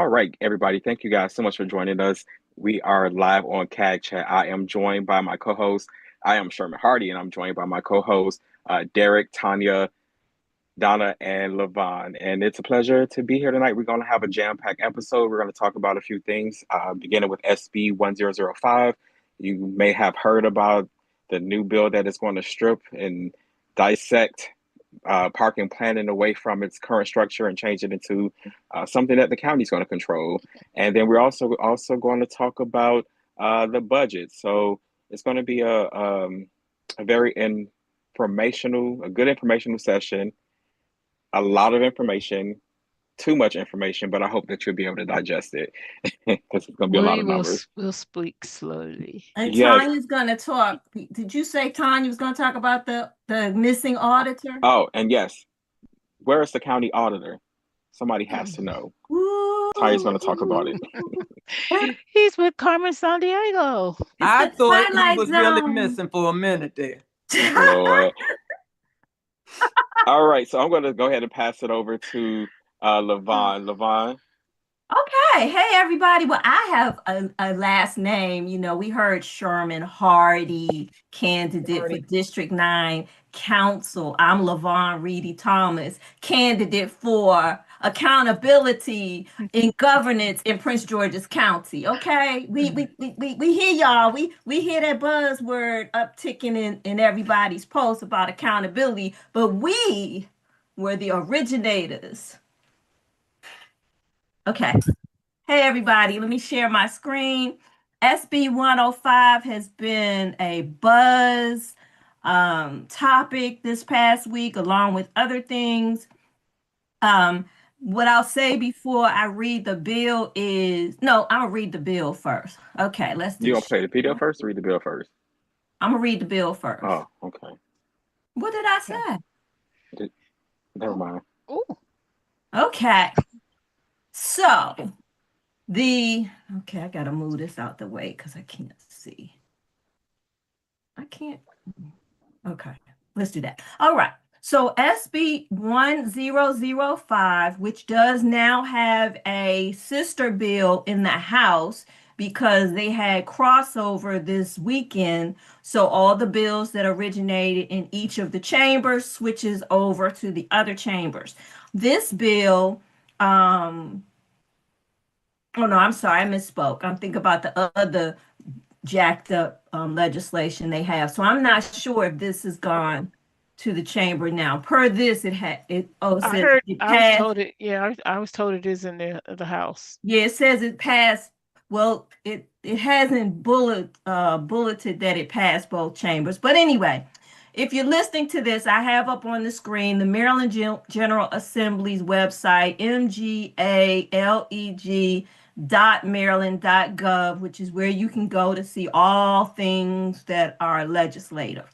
All right, everybody. Thank you guys so much for joining us. We are live on CAG Chat. I am joined by my co-host. I am Sherman Hardy, and I'm joined by my co-host Derek, Tanya, Donna, and Levon. And it's a pleasure to be here tonight. We're going to have a jam-packed episode. We're going to talk about a few things, beginning with SB 1005. You may have heard about the new bill that is going to strip and dissect parking planning away from its current structure and change it into something that the county is going to control. And then we're also going to talk about the budget. So it's going to be a very informational, a good informational session. A lot of information, too much information, but I hope that you'll be able to digest it because it's going to be a lot We of will numbers. we'll speak slowly. And Yes. Tanya's going to talk. Did you say Tanya was going to talk about the missing auditor? Oh, and yes, where is the county auditor? Somebody has to know. Ooh. Tanya's going to talk about it. He's with Carmen Sandiego. I the thought he Twilight was really Zone. missing for a minute there. Lord. All right, so I'm going to go ahead and pass it over to Levon. Levon. Okay. Hey, everybody. Well, I have a last name. You know, we heard Sherman Hardy, candidate for District 9 Council. I'm Levon Reedy Thomas, candidate for accountability in governance in Prince George's County. Okay. We hear y'all. We hear that buzzword upticking in everybody's post about accountability, but we were the originators. Okay. Hey, everybody, let me share my screen. SB 105 has been a buzz topic this past week, along with other things. What I'll say before I read the bill is, no, I'm gonna read the bill first. Okay, let's do You going to play the video first or read the bill first? I'm gonna read the bill first. Oh, okay. What did I say? Never mind. Oh, Okay. So okay, I gotta move this out the way because I can't see. I can't. Okay, let's do that. All right. So SB 1005, which does now have a sister bill in the House because they had crossover this weekend. So all the bills that originated in each of the chambers switches over to the other chambers. This bill, oh no, I'm sorry, I misspoke. I'm thinking about the other jacked up legislation they have. So I'm not sure if this has gone to the chamber now. Per this, it had it. Oh, it I says heard. it I was passed. told it. Yeah, I was told it is in the house. Yeah, it says it passed. Well, it hasn't bulleted that it passed both chambers. But anyway, if you're listening to this, I have up on the screen the Maryland General Assembly's website, mgaleg.maryland.gov, which is where you can go to see all things that are legislative.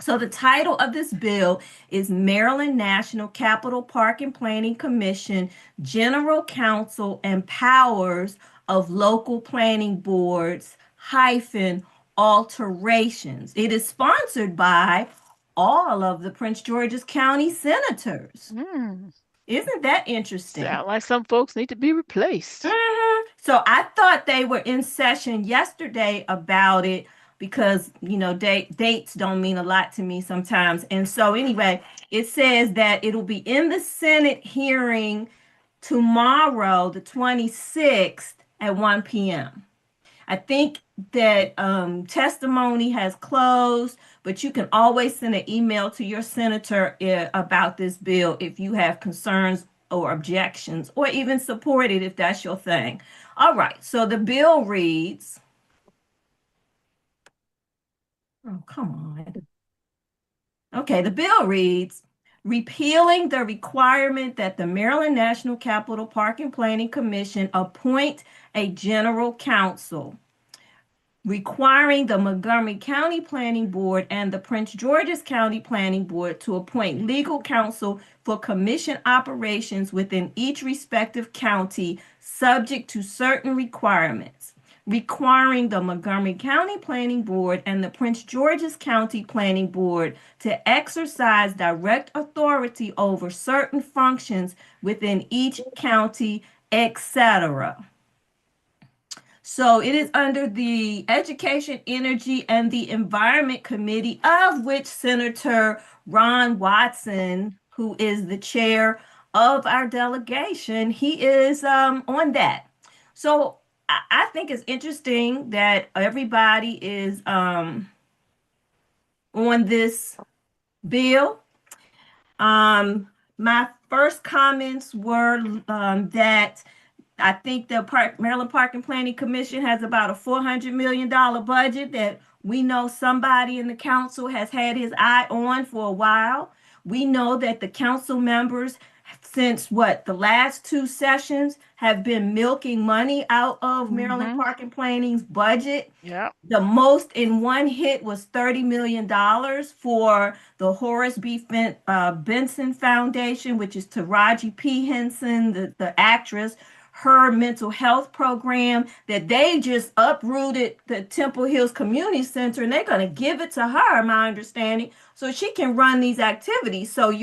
So the title of this bill is Maryland National Capital Park and Planning Commission General Counsel and Powers of Local Planning Boards hyphen alterations. It is sponsored by all of the Prince George's County senators. Isn't that interesting? Sound like some folks need to be replaced. So I thought they were in session yesterday about it because, you know, dates don't mean a lot to me sometimes. And so anyway, it says that it'll be in the Senate hearing tomorrow, the 26th at 1 p.m. I think that testimony has closed, but you can always send an email to your senator about this bill if you have concerns or objections, or even support it if that's your thing. All right, so the bill reads, oh, come on. Okay, the bill reads, repealing the requirement that the Maryland National Capital Park and Planning Commission appoint a general counsel, requiring the Montgomery County Planning Board and the Prince George's County Planning Board to appoint legal counsel for commission operations within each respective county, subject to certain requirements, requiring the Montgomery County Planning Board and the Prince George's County Planning Board to exercise direct authority over certain functions within each county etc. So it is under the Education, Energy, and the Environment Committee, of which Senator Ron Watson, who is the chair of our delegation, he is on that. So I think it's interesting that everybody is on this bill. My first comments were that I think the Maryland Park and Planning Commission has about a $400 million budget that we know somebody in the council has had his eye on for a while. We know that the council members, since what, the last two sessions, have been milking money out of Maryland Mm-hmm. Park and Planning's budget. Yep. The most in one hit was $30 million for the Horace B. Benson Foundation, which is Taraji P. Henson, the actress, her mental health program, that they just uprooted the Temple Hills Community Center and they're going to give it to her, my understanding, so she can run these activities. So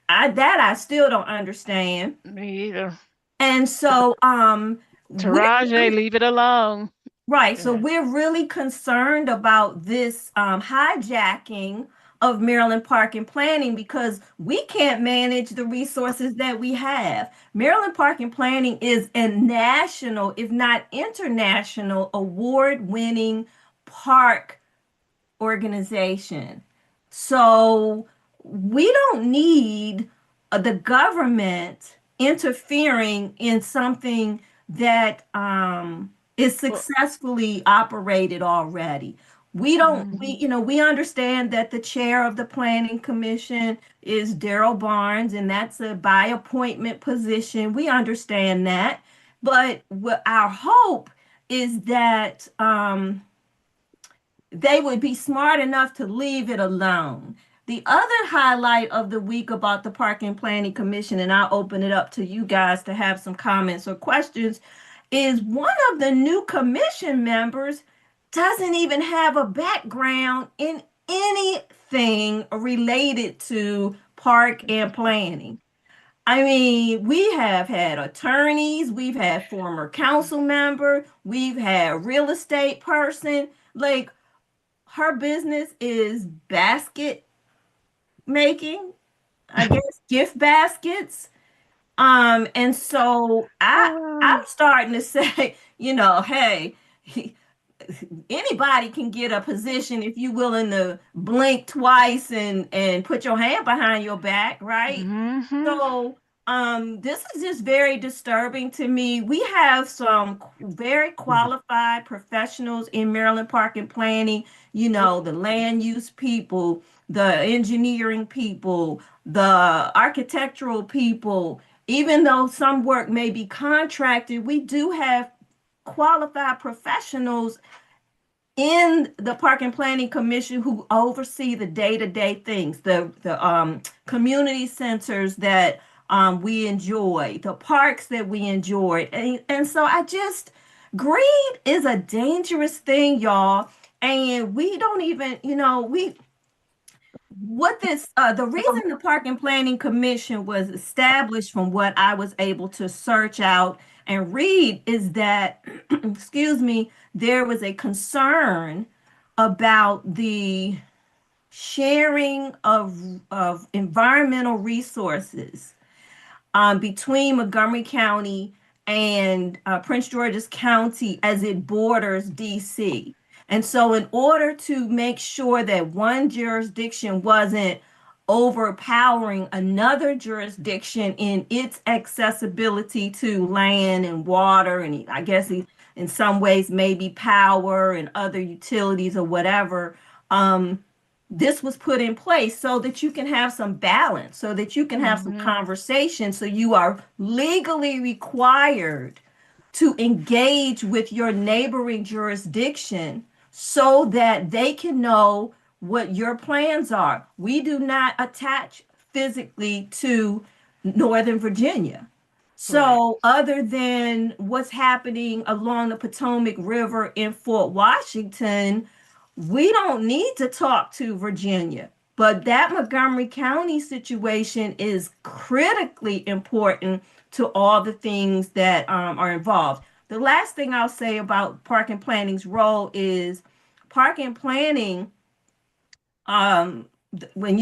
I still don't understand. Me either. And so we're Taraji, leave it alone. right. So Yeah. we're really concerned about this hijacking of Maryland Park and Planning because we can't manage the resources that we have. Maryland Park and Planning is a national, if not international, award-winning park organization. So we don't need the government interfering in something that is Well, successfully operated already. We don't, we, mhm. you know, we understand that the chair of the planning commission is Daryl Barnes, and that's a by appointment position. We understand that. But what our hope is that they would be smart enough to leave it alone. The other highlight of the week about the Park and Planning Commission, and I'll open it up to you guys to have some comments or questions, is one of the new commission members doesn't even have a background in anything related to park and planning. I mean, we have had attorneys, we've had former council member, we've had real estate person. Like, her business is basket making, I guess gift baskets. And so I'm Ah, starting to say, hey, anybody can get a position if you're willing to blink twice and put your hand behind your back, right? mhm. So, this is just very disturbing to me. We have some very qualified professionals in Maryland Park and Planning, the land use people, the engineering people, the architectural people. Even though some work may be contracted, we do have qualified professionals in the Park and Planning Commission who oversee the day-to-day things, the community centers that we enjoy, the parks that we enjoy. And so greed is a dangerous thing, y'all. And we don't even, the reason the Park and Planning Commission was established, from what I was able to search out and read, is that, excuse me, there was a concern about the sharing of environmental resources between Montgomery County and Prince George's County as it borders DC. And so, in order to make sure that one jurisdiction wasn't overpowering another jurisdiction in its accessibility to land and water, and I guess in some ways, maybe power and other utilities or whatever, this was put in place so that you can have some balance, so that you can have some Mhm. conversation, so you are legally required to engage with your neighboring jurisdiction so that they can know what your plans are. We do not attach physically to Northern Virginia. Right. So, other than what's happening along the Potomac River in Fort Washington, we don't need to talk to Virginia. But that Montgomery County situation is critically important to all the things that are involved. The last thing I'll say about park and planning's role is park and planning, when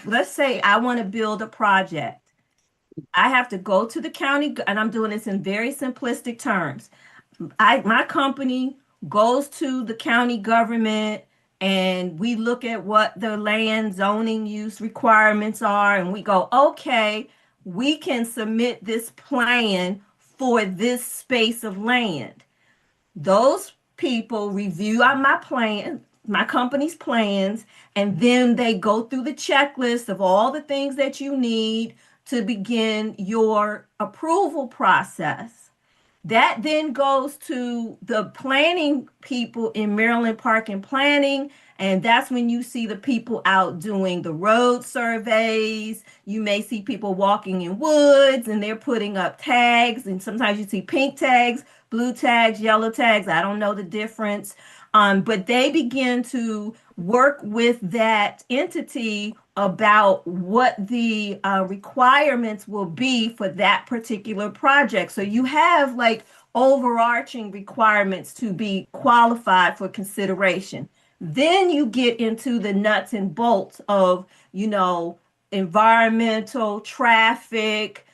let's say I want to build a project, I have to go to the county, and I'm doing this in very simplistic terms. My company goes to the county government and we look at what the land zoning use requirements are, and we go, okay, we can submit this plan for this space of land. Those people review my plan, my company's plans, and then they go through the checklist of all the things that you need to begin your approval process. That then goes to the planning people in Maryland Park and Planning. And that's when you see the people out doing the road surveys. You may see people walking in woods and they're putting up tags. And sometimes you see pink tags, blue tags, yellow tags. I don't know the difference. But they begin to work with that entity about what the requirements will be for that particular project. So you have like overarching requirements to be qualified for consideration. Then you get into the nuts and bolts of, environmental, traffic,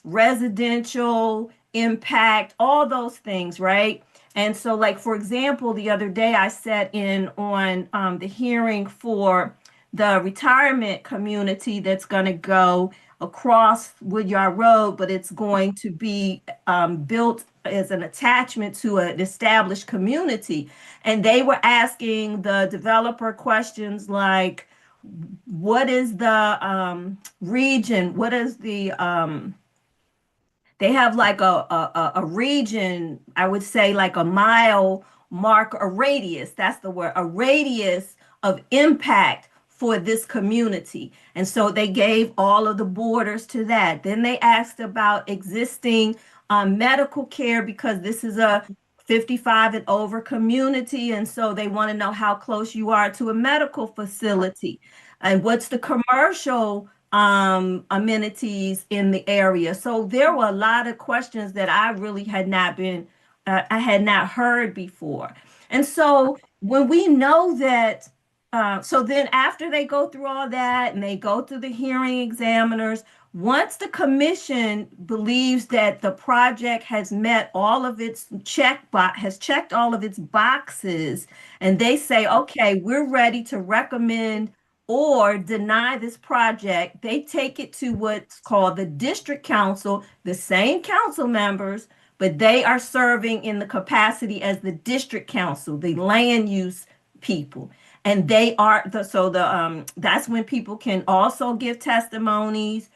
residential impact, all those things, right? And so, like, for example, the other day I sat in on the hearing for the retirement community that's going to go across Woodyard Road, but it's going to be built as an attachment to an established community. And they were asking the developer questions like, what is the region? What is the they have like a region, I would say like a mile mark, a radius, that's the word, a radius of impact for this community. And so they gave all of the borders to that. Then they asked about existing medical care, because this is a 55 and over community. And so they want to know how close you are to a medical facility and what's the commercial amenities in the area. So there were a lot of questions that I really had not I had not heard before. And so when we know that, so then after they go through all that and they go through the hearing examiners, once the commission believes that the project has met all of its has checked all of its boxes, and they say, okay, we're ready to recommend or deny this project, they take it to what's called the district council, the same council members, but they are serving in the capacity as the district council, the land use people. And they are that's when people can also give testimonies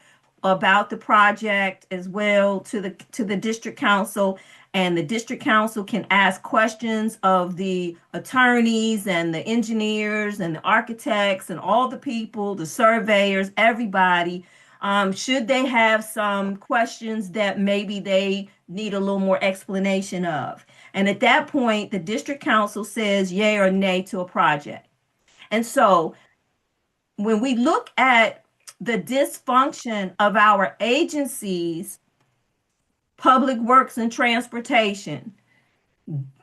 about the project as well to the district council, and the district council can ask questions of the attorneys and the engineers and the architects and all the people, the surveyors, everybody, should they have some questions that maybe they need a little more explanation of. And at that point, the district council says yay or nay to a project. And so when we look at the dysfunction of our agencies, Public Works and Transportation,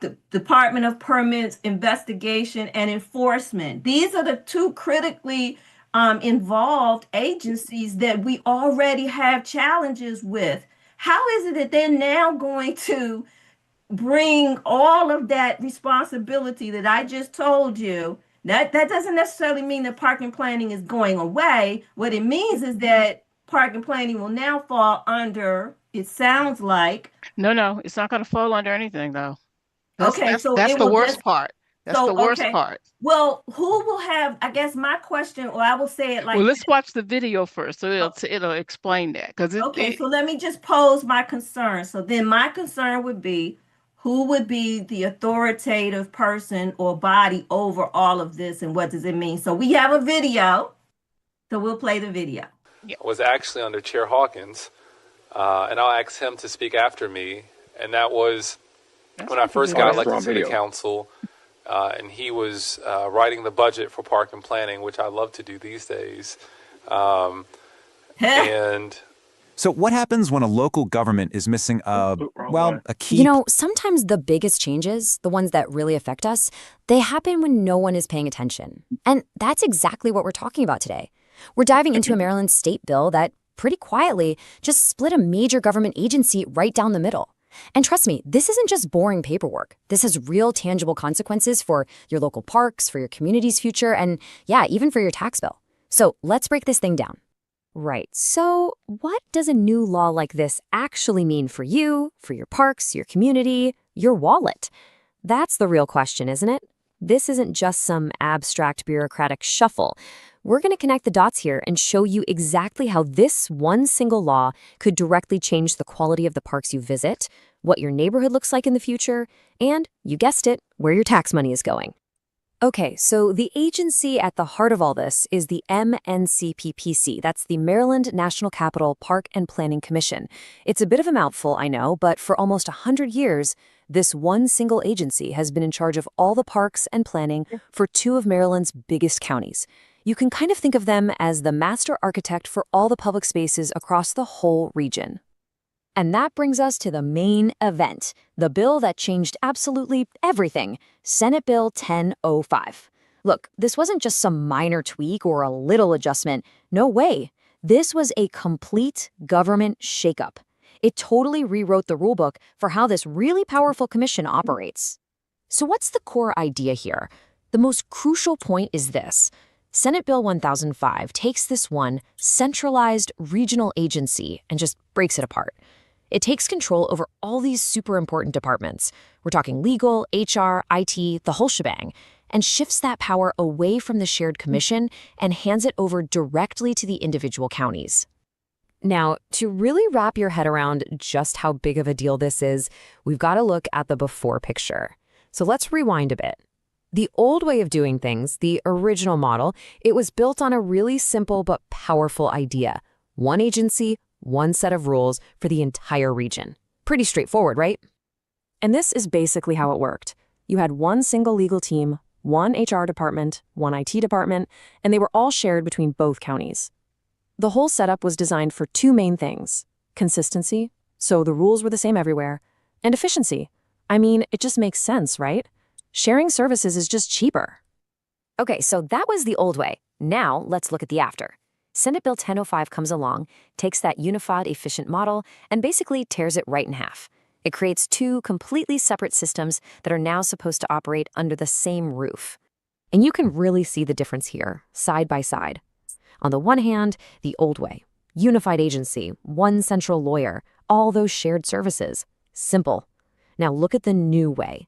the Department of Permits, Investigation, and Enforcement. These are the two critically involved agencies that we already have challenges with. How is it that they're now going to bring all of that responsibility that I just told you? That doesn't necessarily mean that park and planning is going away. What it means is that park and planning will now fall under, it sounds like. No, it's not going to fall under anything though. Okay, so That's it the will worst just, part. That's the so, worst okay. part. Well, who will have, I guess my question, or I will say it Well, like, let's watch the video first, so oh, it'll explain that because okay, so let me just pose my concern. So then my concern would be, who would be the authoritative person or body over all of this, and what does it mean? So we have a video, so we'll play the video. Yeah. Was actually under Chair Hawkins, and I'll ask him to speak after me. And that was when I first got elected to the council, and he was writing the budget for park and planning, which I love to do these days. And So what happens when a local government is missing a key? You know, sometimes the biggest changes, the ones that really affect us, they happen when no one is paying attention. And that's exactly what we're talking about today. We're diving into a Maryland state bill that, pretty quietly, just split a major government agency right down the middle. And trust me, this isn't just boring paperwork. This has real tangible consequences for your local parks, for your community's future, and yeah, even for your tax bill. So let's break this thing down. Right, so what does a new law like this actually mean for you, for your parks, your community, your wallet? That's the real question, isn't it? This isn't just some abstract bureaucratic shuffle. We're going to connect the dots here and show you exactly how this one single law could directly change the quality of the parks you visit, what your neighborhood looks like in the future, and, you guessed it, where your tax money is going. Okay, so the agency at the heart of all this is the MNCPPC. That's the Maryland National Capital Park and Planning Commission. It's a bit of a mouthful, I know, but for almost 100 years, this one single agency has been in charge of all the parks and planning for two of Maryland's biggest counties. You can kind of think of them as the master architect for all the public spaces across the whole region. And that brings us to the main event, the bill that changed absolutely everything, Senate Bill 1005. Look, this wasn't just some minor tweak or a little adjustment. No way. This was a complete government shakeup. It totally rewrote the rulebook for how this really powerful commission operates. So what's the core idea here? The most crucial point is this. Senate Bill 1005 takes this one centralized regional agency and just breaks it apart. It takes control over all these super important departments. We're talking legal, HR, IT, the whole shebang, and shifts that power away from the shared commission and hands it over directly to the individual counties. Now, to really wrap your head around just how big of a deal this is, we've got to look at the before picture. So let's rewind a bit. The old way of doing things, the original model, it was built on a really simple but powerful idea. One agency, one set of rules for the entire region. Pretty straightforward, right? And this is basically how it worked. You had one single legal team, one HR department, one IT department, and they were all shared between both counties. The whole setup was designed for two main things: consistency, so the rules were the same everywhere, and efficiency. I mean, it just makes sense, right? Sharing services is just cheaper. Okay, so that was the old way. Now let's look at the after. Senate Bill 1005 comes along, takes that unified, efficient model, and basically tears it right in half. It creates two completely separate systems that are now supposed to operate under the same roof. And you can really see the difference here, side by side. On the one hand, the old way. Unified agency, one central lawyer, all those shared services. Simple. Now look at the new way.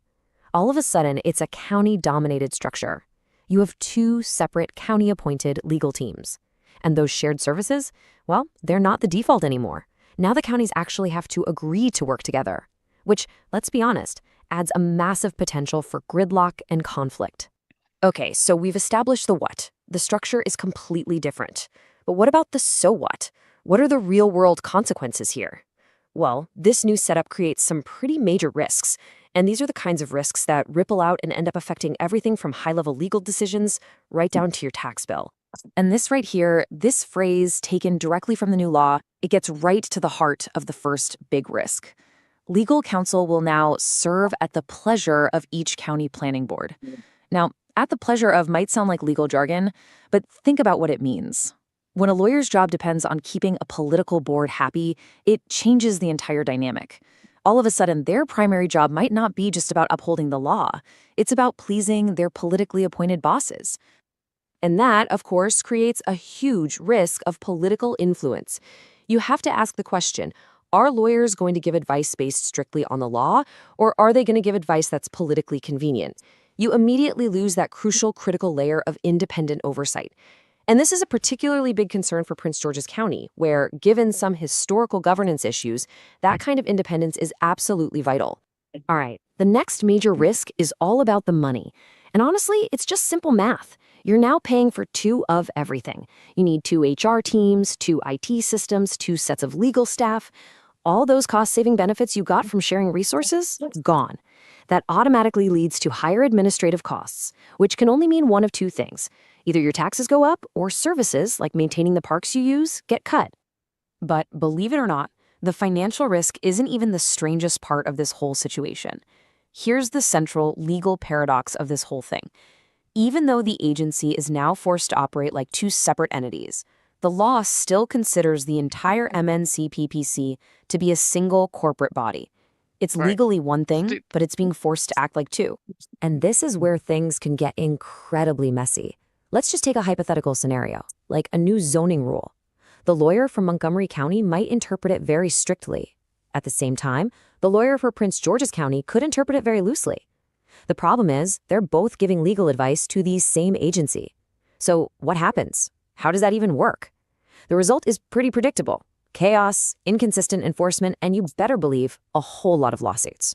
All of a sudden, it's a county-dominated structure. You have two separate county-appointed legal teams. And those shared services, well, they're not the default anymore. Now the counties actually have to agree to work together, which, let's be honest, adds a massive potential for gridlock and conflict. Okay, so we've established the what. The structure is completely different. But what about the so what? What are the real-world consequences here? Well, this new setup creates some pretty major risks, and these are the kinds of risks that ripple out and end up affecting everything from high-level legal decisions right down to your tax bill. And this right here, this phrase taken directly from the new law, it gets right to the heart of the first big risk. Legal counsel will now serve at the pleasure of each county planning board. Now, at the pleasure of might sound like legal jargon, but think about what it means. When a lawyer's job depends on keeping a political board happy, it changes the entire dynamic. All of a sudden, their primary job might not be just about upholding the law. It's about pleasing their politically appointed bosses. And that, of course, creates a huge risk of political influence. You have to ask the question, are lawyers going to give advice based strictly on the law, or are they going to give advice that's politically convenient? You immediately lose that crucial, critical layer of independent oversight. And this is a particularly big concern for Prince George's County, where, given some historical governance issues, that kind of independence is absolutely vital. All right, the next major risk is all about the money. And honestly, it's just simple math. You're now paying for two of everything. You need two HR teams, two IT systems, two sets of legal staff. All those cost-saving benefits you got from sharing resources, gone. That automatically leads to higher administrative costs, which can only mean one of two things. Either your taxes go up or services, like maintaining the parks you use, get cut. But believe it or not, the financial risk isn't even the strangest part of this whole situation. Here's the central legal paradox of this whole thing. Even though the agency is now forced to operate like two separate entities, the law still considers the entire MNCPPC to be a single corporate body. It's Right. legally one thing, but it's being forced to act like two. And this is where things can get incredibly messy. Let's just take a hypothetical scenario, like a new zoning rule. The lawyer from Montgomery County might interpret it very strictly. At the same time, the lawyer for Prince George's County could interpret it very loosely. The problem is, they're both giving legal advice to the same agency. So what happens? How does that even work? The result is pretty predictable. Chaos, inconsistent enforcement, and you better believe a whole lot of lawsuits.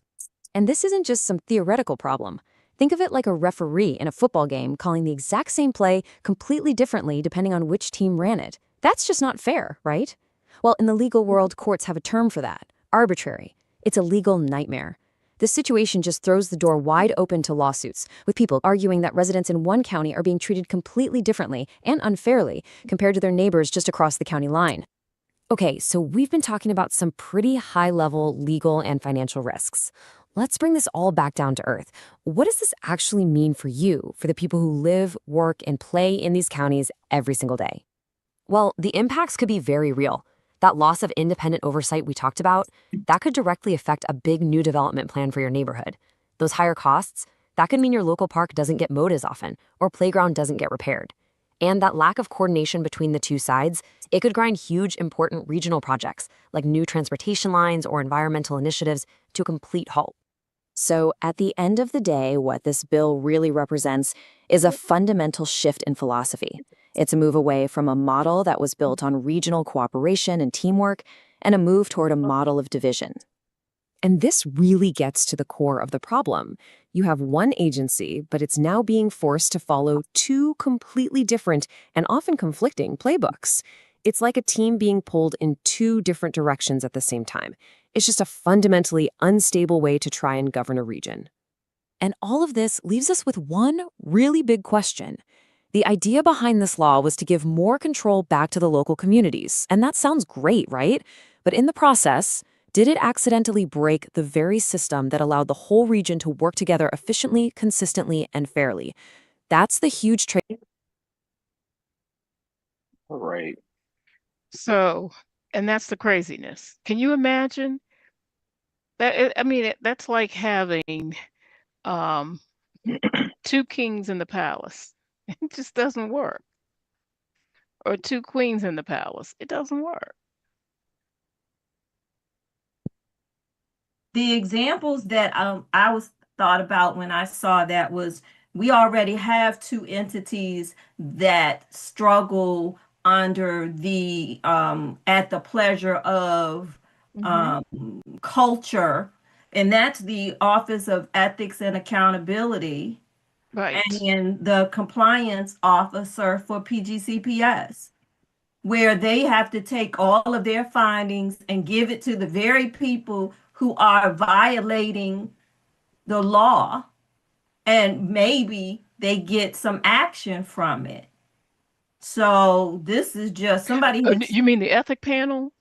And this isn't just some theoretical problem. Think of it like a referee in a football game calling the exact same play completely differently depending on which team ran it. That's just not fair, right? Well, in the legal world, courts have a term for that: arbitrary. It's a legal nightmare. This situation just throws the door wide open to lawsuits, with people arguing that residents in one county are being treated completely differently and unfairly compared to their neighbors just across the county line. Okay, so we've been talking about some pretty high-level legal and financial risks. Let's bring this all back down to earth. What does this actually mean for you, for the people who live, work, and play in these counties every single day? Well, the impacts could be very real. That loss of independent oversight we talked about, that could directly affect a big new development plan for your neighborhood. Those higher costs, that could mean your local park doesn't get mowed as often, or playground doesn't get repaired. And that lack of coordination between the two sides, it could grind huge, important regional projects, like new transportation lines or environmental initiatives, to a complete halt. So at the end of the day, what this bill really represents is a fundamental shift in philosophy. It's a move away from a model that was built on regional cooperation and teamwork, and a move toward a model of division. And this really gets to the core of the problem. You have one agency, but it's now being forced to follow two completely different and often conflicting playbooks. It's like a team being pulled in two different directions at the same time. It's just a fundamentally unstable way to try and govern a region. And all of this leaves us with one really big question. The idea behind this law was to give more control back to the local communities, and that sounds great, right? But in the process, did it accidentally break the very system that allowed the whole region to work together efficiently, consistently, and fairly? That's the huge trade. Right. So, and that's the craziness. Can you imagine that? That's like having um, two kings in the palace. It just doesn't work. Or two queens in the palace. It doesn't work. The examples that I was thought about when I saw that was, we already have two entities that struggle under the at the pleasure of culture, and that's the Office of Ethics and Accountability, Right. and the compliance officer for PGCPS, where they have to take all of their findings and give it to the very people who are violating the law, and maybe they get some action from it. So this is just somebody. You mean the ethic panel?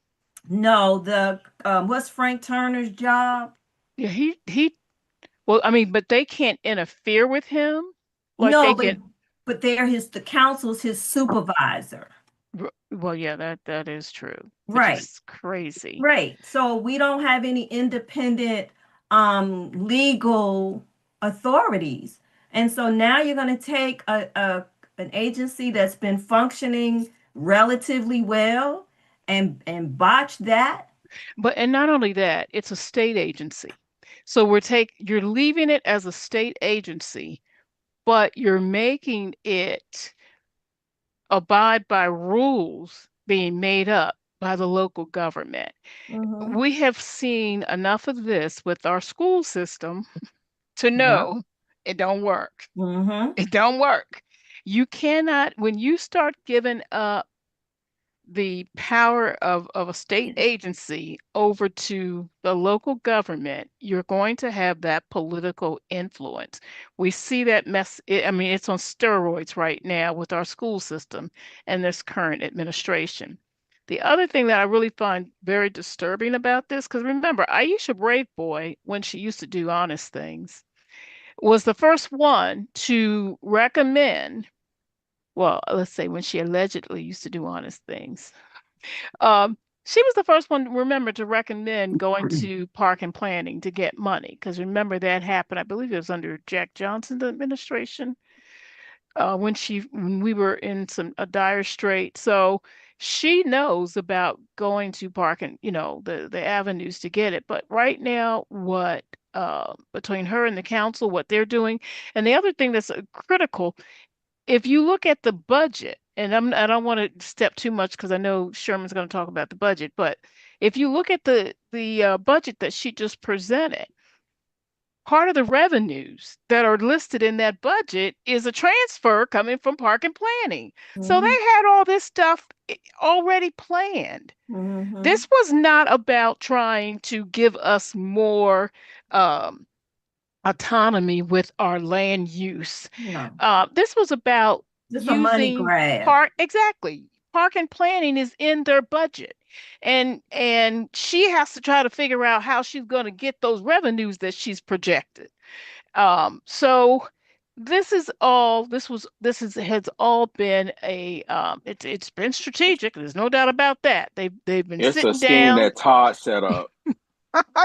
No, the what's Frank Turner's job? Yeah, he. Well, but they can't interfere with him. Like No, they but can. but they're the council's his supervisor. Well, yeah, that is true. Which Right. is crazy. Right. So we don't have any independent legal authorities. And so now you're going to take an agency that's been functioning relatively well and botch that. And not only that, it's a state agency. So you're leaving it as a state agency, but you're making it abide by rules being made up by the local government. We have seen enough of this with our school system to know it don't work. It don't work. You cannot, when you start giving up the power of a state agency over to the local government, you're going to have that political influence. We see that it's on steroids right now with our school system and this current administration. The other thing that I really find very disturbing about this, because remember, Aisha Braveboy, when she used to do honest things, was the first one to recommend, well, let's say when she allegedly used to do honest things. Um, she was the first one, remember, to recommend going to park and planning to get money. Because remember, that happened, I believe it was under Jack Johnson's administration, when we were in a dire strait. So she knows about going to park and, the avenues to get it. But right now, what between her and the council, what they're doing, and the other thing that's critical, if you look at the budget, and I don't want to step too much because I know Sherman's going to talk about the budget, but if you look at the budget that she just presented, part of the revenues that are listed in that budget is a transfer coming from park and planning. So they had all this stuff already planned. This was not about trying to give us more autonomy with our land use. No. This was about Just a money using grab. exactly. Park and planning is in their budget. And she has to try to figure out how she's going to get those revenues that she's projected. So this has all been it's been strategic. There's no doubt about that. They've been It's a sitting scheme down. that Todd set up.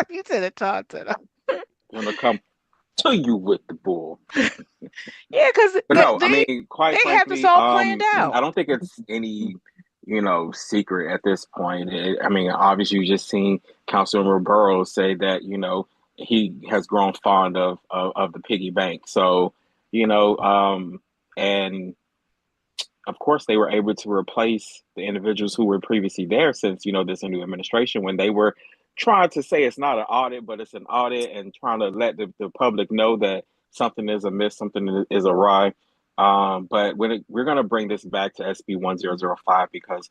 You said it, Todd set up. Gonna come to you with the bull. Yeah, because But no, I mean, quite they have this frankly, all planned out. I don't think it's any, secret at this point. I mean, obviously, you just seen Councilmember Burrows say that, he has grown fond of the piggy bank. So, and of course, they were able to replace the individuals who were previously there since, this new administration when they were trying to say it's not an audit, but it's an audit and trying to let the public know that something is amiss, something is awry. But we're going to bring this back to SB 1005 because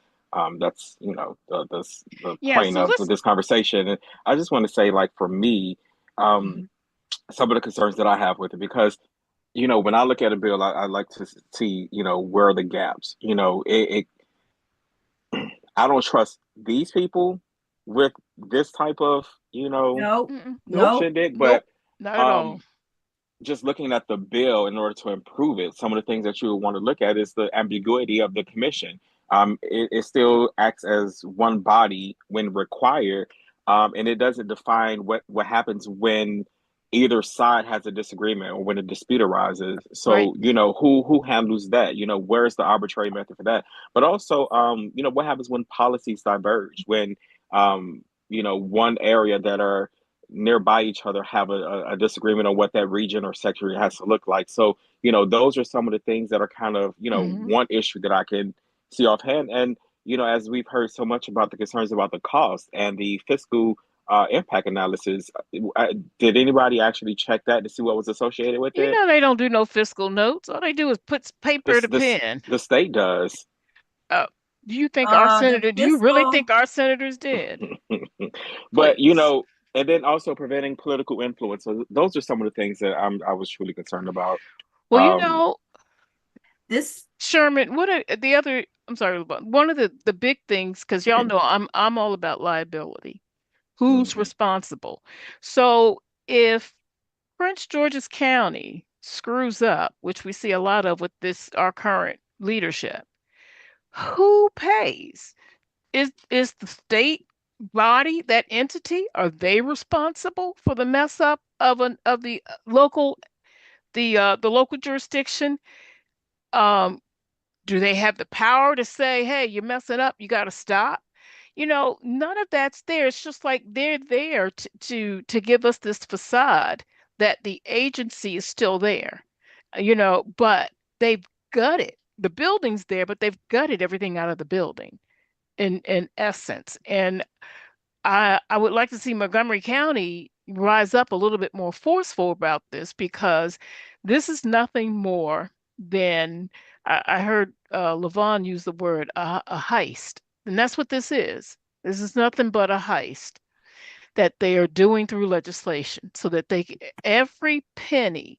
that's, the Yeah, point so of let's this conversation. And I just want to say, like, for me, Mhm. some of the concerns that I have with it, because when I look at a bill, I like to see, where are the gaps. I don't trust these people with this type of, Nope. Mm-mm. Nope. shindig. But Nope, not at all. um, just looking at the bill in order to improve it, some of the things that you would want to look at is the ambiguity of the commission. It still acts as one body when required, and it doesn't define what happens when either side has a disagreement or when a dispute arises. Right. So, who handles that? Where's the arbitrary method for that? But also, what happens when policies diverge, when one area that are nearby each other have a disagreement on what that region or sector has to look like. So, those are some of the things that are kind of, Hmm. one issue that I can see offhand. And, as we've heard so much about the concerns about the cost and the fiscal impact analysis, did anybody actually check that to see what was associated with You it? know they don't do no fiscal notes. All they do is put paper This, to this, pen. the state does. Uh, The do you really fiscal. think our senators did? But, Please. and then also preventing political influence. So those are some of the things that I was truly concerned about. Well, Um, This. Sherman, what are the other, I'm sorry, one of the big things, because y'all know I'm all about liability. Who's mhm. responsible? So if Prince George's County screws up, which we see a lot of with our current leadership, who pays? Is the state body, that entity, are they responsible for the mess up of the local jurisdiction? Um, do they have the power to say, hey, you're messing up, you got to stop? None of that's there. It's just like they're there to give us this facade that the agency is still there, but they've gutted the building's there, but they've gutted everything out of the building in essence. And I would like to see Montgomery County rise up a little bit more forceful about this because this is nothing more than I heard Levon use the word a heist, and that's what this is. This is nothing but a heist that they are doing through legislation so that every penny,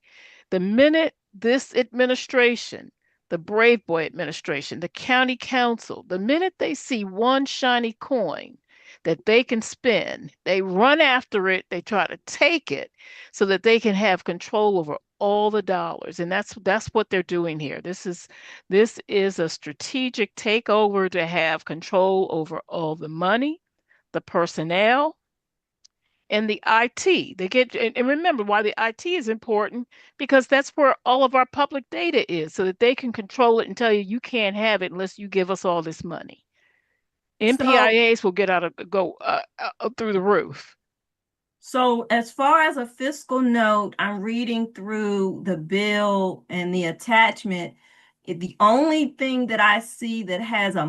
the minute this administration the Brave Boy administration, the county council, the minute they see one shiny coin that they can spend, they run after it, they try to take it so that they can have control over all the dollars. And that's what they're doing here. This is a strategic takeover to have control over all the money, the personnel, and the IT. They get and remember why the IT is important because that's where all of our public data is so that they can control it and tell you you can't have it unless you give us all this money. So, MPIAs will go through the roof. So as far as a fiscal note, I'm reading through the bill and the attachment. The only thing that I see that has a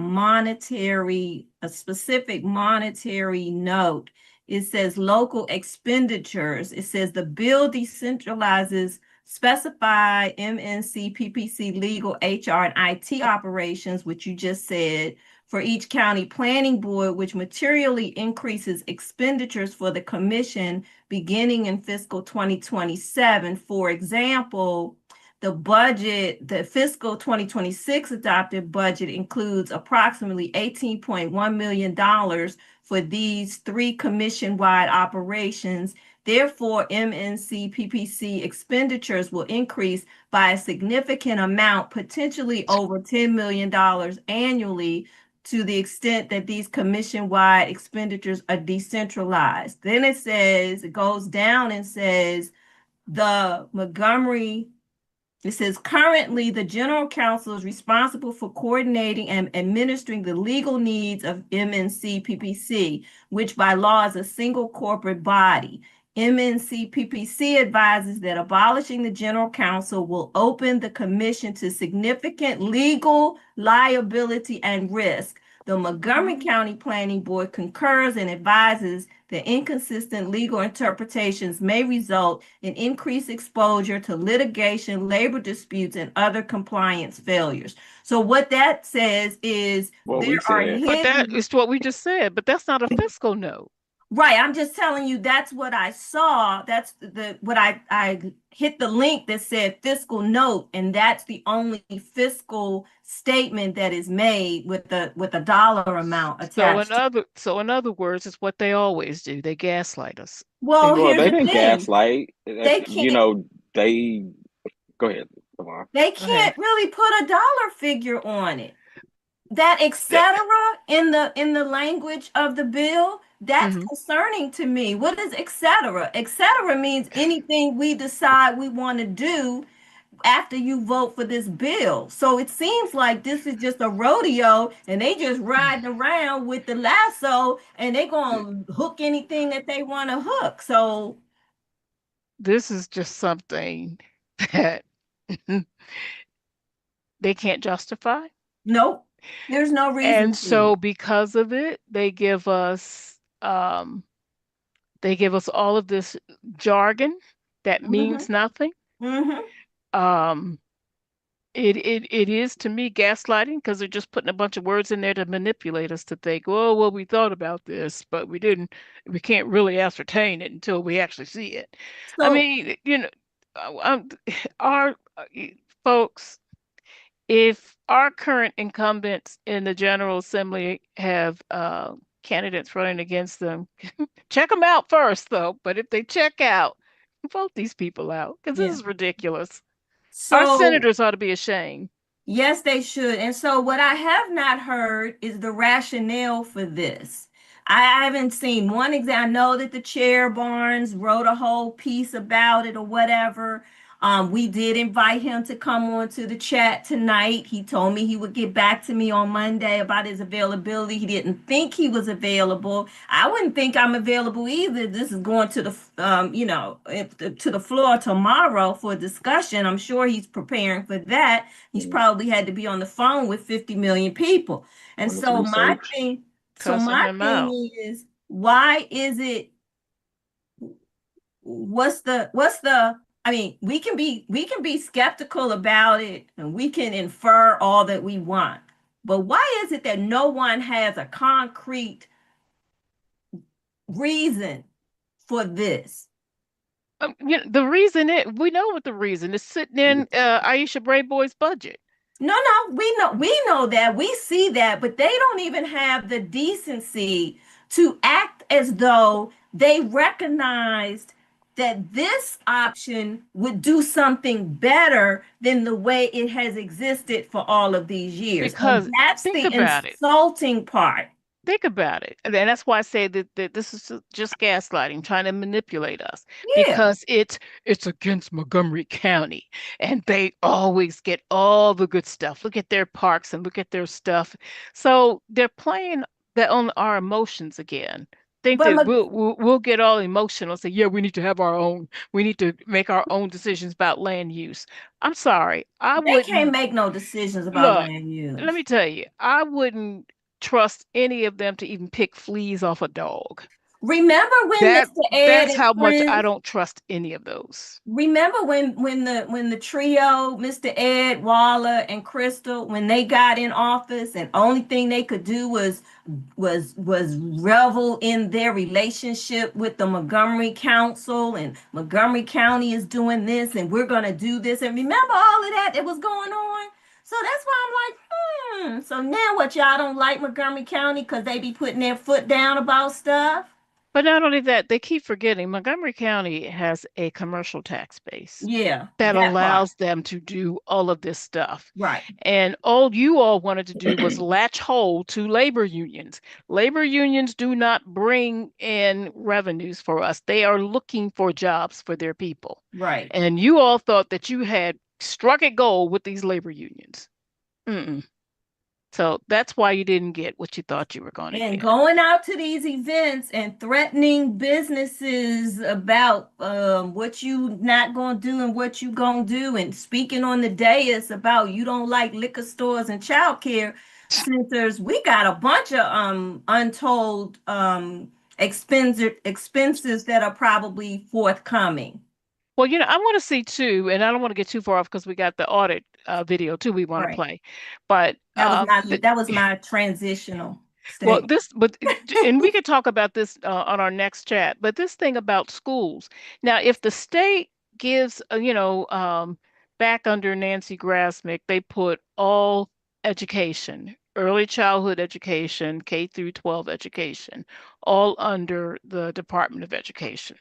specific monetary note, it says local expenditures. It says the bill decentralizes specify MNC, PPC, legal, HR, and IT operations, which you just said, for each county planning board, which materially increases expenditures for the commission beginning in fiscal 2027. For example, the fiscal 2026 adopted budget includes approximately $18.1 million for these three commission-wide operations. Therefore, MNC PPC expenditures will increase by a significant amount, potentially over $10 million annually, to the extent that these commission-wide expenditures are decentralized. Then it goes down and says, it says currently the general counsel is responsible for coordinating and administering the legal needs of MNC PPC, which by law is a single corporate body. MNC PPC advises that abolishing the general counsel will open the commission to significant legal liability and risk. The Montgomery County Planning Board concurs and advises that inconsistent legal interpretations may result in increased exposure to litigation, labor disputes, and other compliance failures. So what that says is What there we are said. But that hidden. is what we just said, but that's not a fiscal note. Right, I'm just telling you that's what I saw. That's what I hit the link that said fiscal note, and that's the only fiscal statement that is made with a dollar amount attached to. So in other words, it's what they always do. They gaslight us. Well, They Well, here's they the didn't thing. gaslight. They You can't know, they go ahead, Lamar. they Go ahead. can't really put a dollar figure on it. That That, etc. in the language of the bill, that's mhm. concerning to me. What is etc.? Etc. means anything we decide we want to do after you vote for this bill. So it seems like this is just a rodeo and they just riding around with the lasso and they gonna hook anything that they want to hook. So This is just something that they can't justify. nope, there's no reason And to. so because of it, they give us all of this jargon that Mm-hmm. means nothing. Mm-hmm. Um, it is to me gaslighting because they're just putting a bunch of words in there to manipulate us to think, oh, well, we thought about this, but we didn't. We can't really ascertain it until we actually see it. I So mean, our folks, if our current incumbents in the General Assembly have candidates running against them, check them out first, though. But if they check out, vote these people out because this yeah. is ridiculous. Our So senators ought to be ashamed. yes, they should. And so, what I have not heard is the rationale for this. I haven't seen one example. I know that the chair Barnes wrote a whole piece about it or whatever. We did invite him to come on to the chat tonight. He told me he would get back to me on Monday about his availability. He didn't think he was available. I wouldn't think I'm available either. This is going to to the floor tomorrow for discussion. I'm sure he's preparing for that. He's probably had to be on the phone with 50 million people. And On this so research. Cussing my him thing out. is, why is it, I mean, we can be skeptical about it and we can infer all that we want. But why is it that no one has a concrete reason for this? The reason we know what the reason is sitting in Aisha Brayboy's budget. No, no, we know that. We see that, but they don't even have the decency to act as though they recognized that this option would do something better than the way it has existed for all of these years. Because And that's think the about it. insulting part. Think about it. And that's why I say that this is just gaslighting, trying to manipulate us, Yeah. because it's against Montgomery County and they always get all the good stuff. Look at their parks and look at their stuff. So they're playing that on our emotions again. Think But that we'll get all emotional and say, yeah, we need to have our own, we need to make our own decisions about land use. I'm sorry, I they can't wouldn't. make no decisions about Look, land let use. me tell you, I wouldn't trust any of them to even pick fleas off a dog. Remember when That Mr. Ed that's and how much I friends don't trust any of those. Remember when the trio, Mr. Ed, Waller, and Crystal, when they got in office, and only thing they could do was revel in their relationship with the Montgomery Council, and Montgomery County is doing this, and we're gonna do this, and remember all of that was going on. So that's why I'm like, So now what, y'all don't like Montgomery County because they be putting their foot down about stuff? But not only that, they keep forgetting Montgomery County has a commercial tax base Yeah, that that part. allows them to do all of this stuff. Right. And all you all wanted to do was latch hold to labor unions. Labor unions do not bring in revenues for us. They are looking for jobs for their people. Right. And you all thought that you had struck it gold with these labor unions. Mm-mm. So that's why you didn't get what you thought you were going to And get. going out to these events and threatening businesses about what you not gonna do and what you gonna do, and speaking on the dais about you don't like liquor stores and child care centers. We got a bunch of untold expenses that are probably forthcoming. Well, I want to see too, and I don't want to get too far off because we got the audit video too we want to Right. play. But That was my transitional well, statement. and we could talk about this on our next chat. But this thing about schools. Now, if the state gives, back under Nancy Grasmick, they put all education, early childhood education, K through 12 education, all under the Department of Education.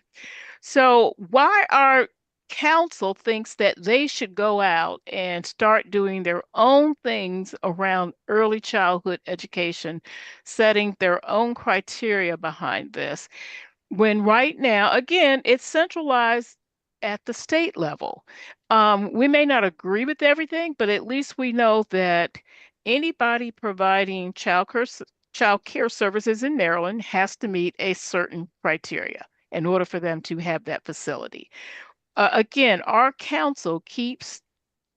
So why our council thinks that they should go out and start doing their own things around early childhood education, setting their own criteria behind this, when right now, again, it's centralized at the state level. We may not agree with everything, but at least we know that anybody providing child care services in Maryland has to meet a certain criteria in order for them to have that facility. Again, our council keeps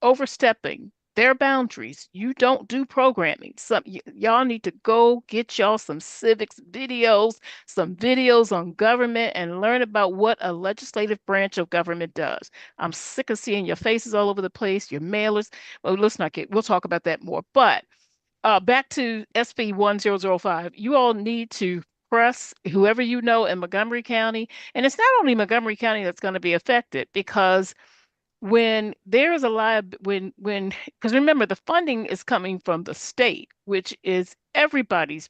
overstepping their boundaries. You don't do programming. Y'all need to go get y'all some civics videos, some videos on government, and learn about what a legislative branch of government does. I'm sick of seeing your faces all over the place, your mailers. Well, let's not get, we'll talk about that more. But back to SB 1005, you all need to press whoever you know in Montgomery County. And it's not only Montgomery County that's going to be affected, because when there is a when because remember, the funding is coming from the state, which is everybody's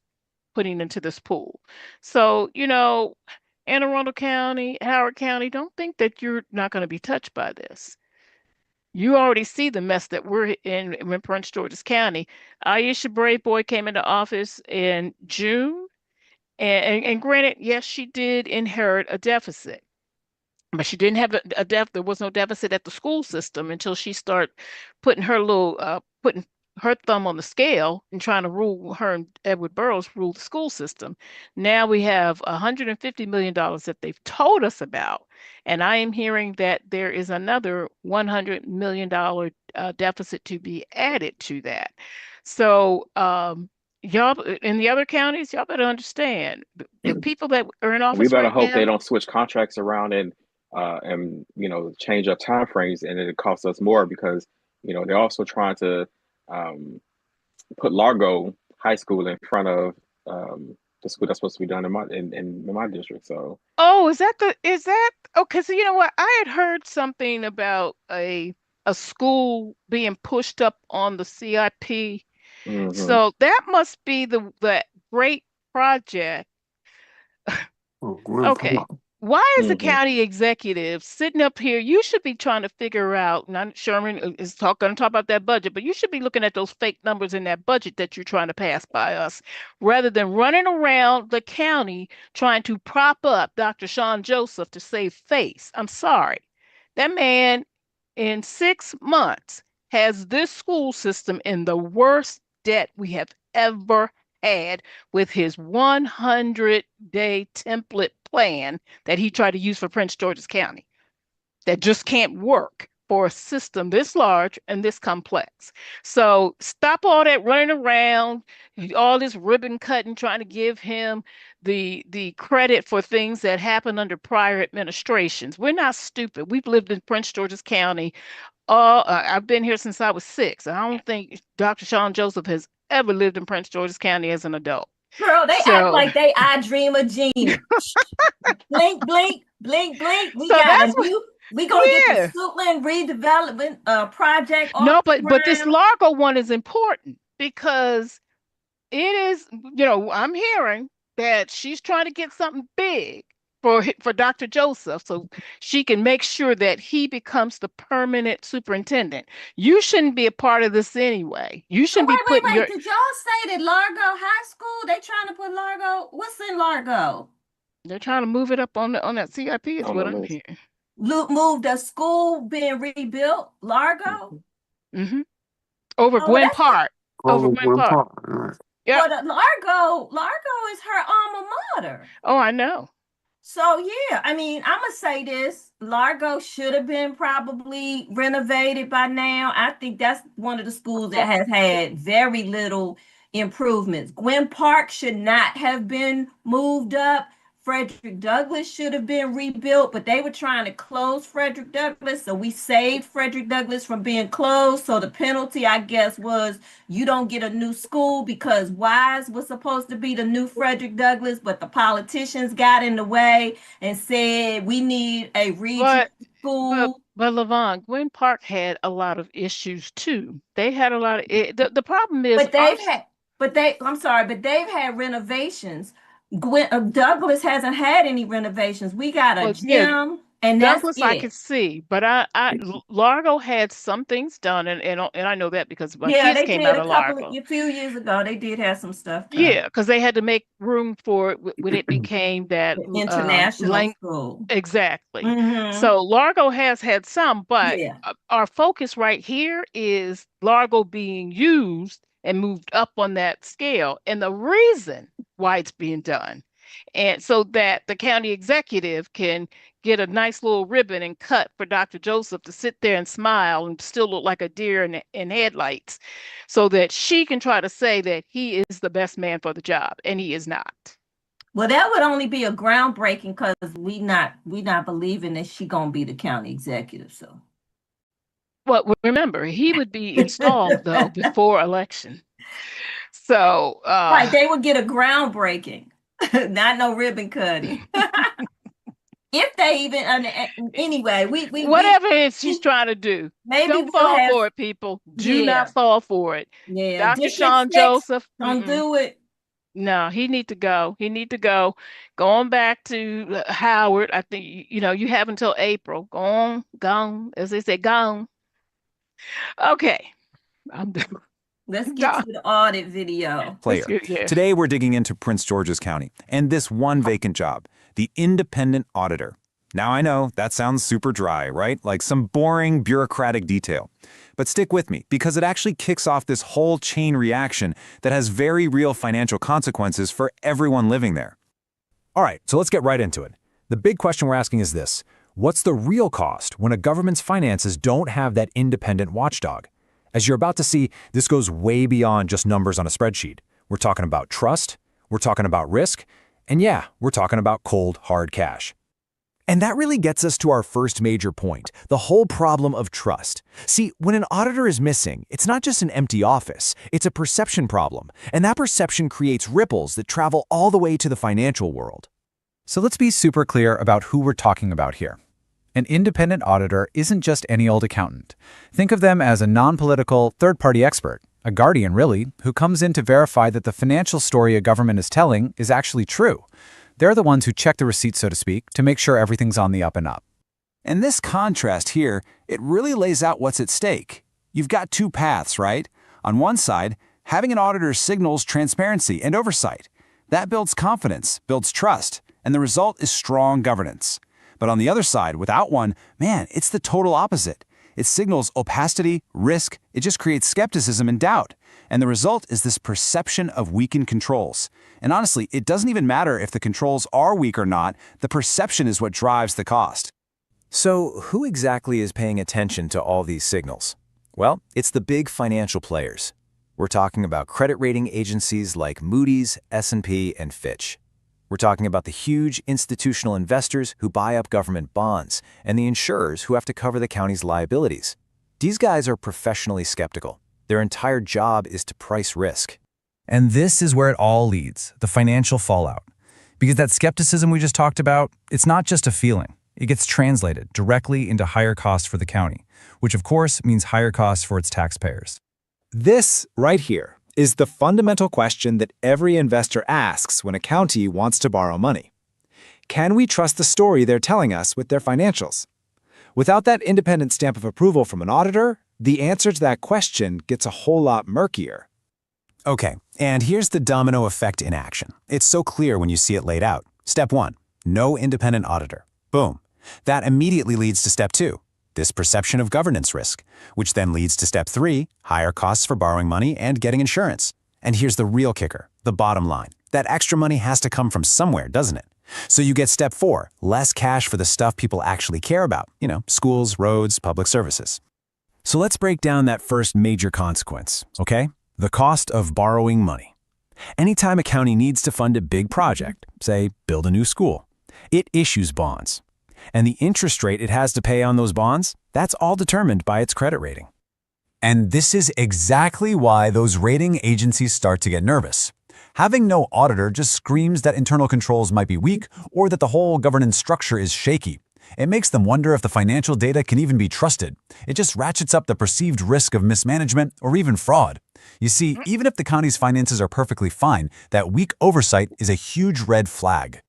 putting into this pool. So, Anne Arundel County, Howard County, don't think that you're not going to be touched by this. You already see the mess that we're in Prince George's County. Aisha Brave Boy came into office in June, and granted, yes, she did inherit a deficit, but she didn't have there was no deficit at the school system until she started putting her thumb on the scale and trying to rule, her and Edward Burrows rule the school system. Now we have $150 million that they've told us about, and I am hearing that there is another $100 million deficit to be added to that. So y'all in the other counties, y'all better understand the people that are in We office better right hope they now. don't switch contracts around and change up time frames, and it costs us more because they're also trying to um, put Largo High School in front of the school that's supposed to be done in my district. So Oh, is that okay? So you know what? I had heard something about a a school being pushed up on the CIP. Mm-hmm. So that must be the great project. Okay. Why is the Mm-hmm. county executive sitting up here? You should be trying to figure out, not Sherman is going to talk about that budget, but you should be looking at those fake numbers in that budget that you're trying to pass by us, rather than running around the county trying to prop up Dr. Sean Joseph to save face. I'm sorry. That man in 6 months has this school system in the worst debt we have ever had, with his 100-day template plan that he tried to use for Prince George's County that just can't work for a system this large and this complex. So stop all that running around, all this ribbon cutting, trying to give him the credit for things that happened under prior administrations. We're not stupid. We've lived in Prince George's County. I've been here since I was 6. I don't think Dr. Sean Joseph has ever lived in Prince George's County as an adult. Girl, they act So, like I dream of Jeannie. Blink, blink, blink, blink. We so got that's a what, new. We gonna get the yeah. Suitland redevelopment project off No, the but this ground. Largo one is important because it is, I'm hearing that she's trying to get something big for Dr. Joseph so she can make sure that he becomes the permanent superintendent. You shouldn't be a part of this anyway. You So shouldn't be putting wait. your Did y'all say that Largo High School? They trying to put Largo. What's in Largo? they're trying to move it up on that CIP is On what the I'm list. hearing. Move the school being rebuilt. Largo. Mm-hmm. Over Oh, Gwen Park. Over Gwen Park. Yep. But Largo is her alma mater. Oh, I know. So yeah, I mean, I'm gonna say this: Largo should have been probably renovated by now. I think that's one of the schools that has had very little improvements. Gwen Park should not have been moved up. Frederick Douglass should have been rebuilt, but they were trying to close Frederick Douglass, so we saved Frederick Douglass from being closed. So the penalty, I guess, was you don't get a new school because Wise was supposed to be the new Frederick Douglass, but the politicians got in the way and said we need a regional school. But LaVon, Gwen Park had a lot of issues too. They had a lot of the problem is But I'm sorry, but they've had renovations. Douglas hasn't had any renovations. We got a yeah, gym, and that's Douglas I could it. see, but Largo had some things done, and I know that because my Yeah, kids they came did out of Largo. a few years ago. They did have some stuff done. Yeah, because they had to make room for it when it became that International school. exactly. Mm-hmm. So Largo has had some, but Yeah. our focus right here is Largo being used and moved up on that scale, and the reason why it's being done, and so that the county executive can get a nice little ribbon and cut for Dr. Joseph to sit there and smile and still look like a deer in headlights, so that she can try to say that he is the best man for the job, and he is not. Well, that would only be a groundbreaking because we not believing that she gonna be the county executive. So, well, remember he would be installed though before election. So right, they would get a groundbreaking, not no ribbon cutting. If they even anyway, we whatever it is she's trying to do, maybe don't fall for it, people. Do not fall for it. Yeah, Dr. Sean Joseph, don't do it. No, he need to go. He need to go. Going back to Howard, I think you have until April. Gone, as they say, gone. Okay, I'm done. Let's get to the audit video. Today we're digging into Prince George's County and this one vacant job, the independent auditor. Now I know that sounds super dry, right? Like some boring bureaucratic detail. But stick with me because it actually kicks off this whole chain reaction that has very real financial consequences for everyone living there. All right, so let's get right into it. The big question we're asking is this: what's the real cost when a government's finances don't have that independent watchdog? As you're about to see, this goes way beyond just numbers on a spreadsheet. We're talking about trust, we're talking about risk, and yeah, we're talking about cold, hard cash. And that really gets us to our first major point, the whole problem of trust. See, when an auditor is missing, it's not just an empty office, it's a perception problem, and that perception creates ripples that travel all the way to the financial world. So let's be super clear about who we're talking about here. An independent auditor isn't just any old accountant. Think of them as a non-political, third-party expert, a guardian really, who comes in to verify that the financial story a government is telling is actually true. They're the ones who check the receipts, so to speak, to make sure everything's on the up and up. And this contrast here, it really lays out what's at stake. You've got two paths, right? On one side, having an auditor signals transparency and oversight. That builds confidence, builds trust, and the result is strong governance. But on the other side, without one, man, it's the total opposite. It signals opacity, risk, it just creates skepticism and doubt. And the result is this perception of weakened controls. And honestly, it doesn't even matter if the controls are weak or not, the perception is what drives the cost. So who exactly is paying attention to all these signals? Well, it's the big financial players. We're talking about credit rating agencies like Moody's, S&P, and Fitch. We're talking about the huge institutional investors who buy up government bonds and the insurers who have to cover the county's liabilities. These guys are professionally skeptical. Their entire job is to price risk. And this is where it all leads, the financial fallout. Because that skepticism we just talked about, it's not just a feeling. It gets translated directly into higher costs for the county, which of course means higher costs for its taxpayers. This right here is the fundamental question that every investor asks when a county wants to borrow money. Can we trust the story they're telling us with their financials? Without that independent stamp of approval from an auditor, the answer to that question gets a whole lot murkier. Okay, and here's the domino effect in action. It's so clear when you see it laid out. Step 1, no independent auditor. Boom. That immediately leads to step 2, this perception of governance risk, which then leads to step 3, higher costs for borrowing money and getting insurance. And here's the real kicker, the bottom line. That extra money has to come from somewhere, doesn't it? So you get step 4, less cash for the stuff people actually care about, schools, roads, public services. So let's break down that first major consequence, okay? The cost of borrowing money. Anytime a county needs to fund a big project, say build a new school, it issues bonds. And the interest rate it has to pay on those bonds, that's all determined by its credit rating. And this is exactly why those rating agencies start to get nervous. Having no auditor just screams that internal controls might be weak or that the whole governance structure is shaky. It makes them wonder if the financial data can even be trusted. It just ratchets up the perceived risk of mismanagement or even fraud. You see, even if the county's finances are perfectly fine, that weak oversight is a huge red flag.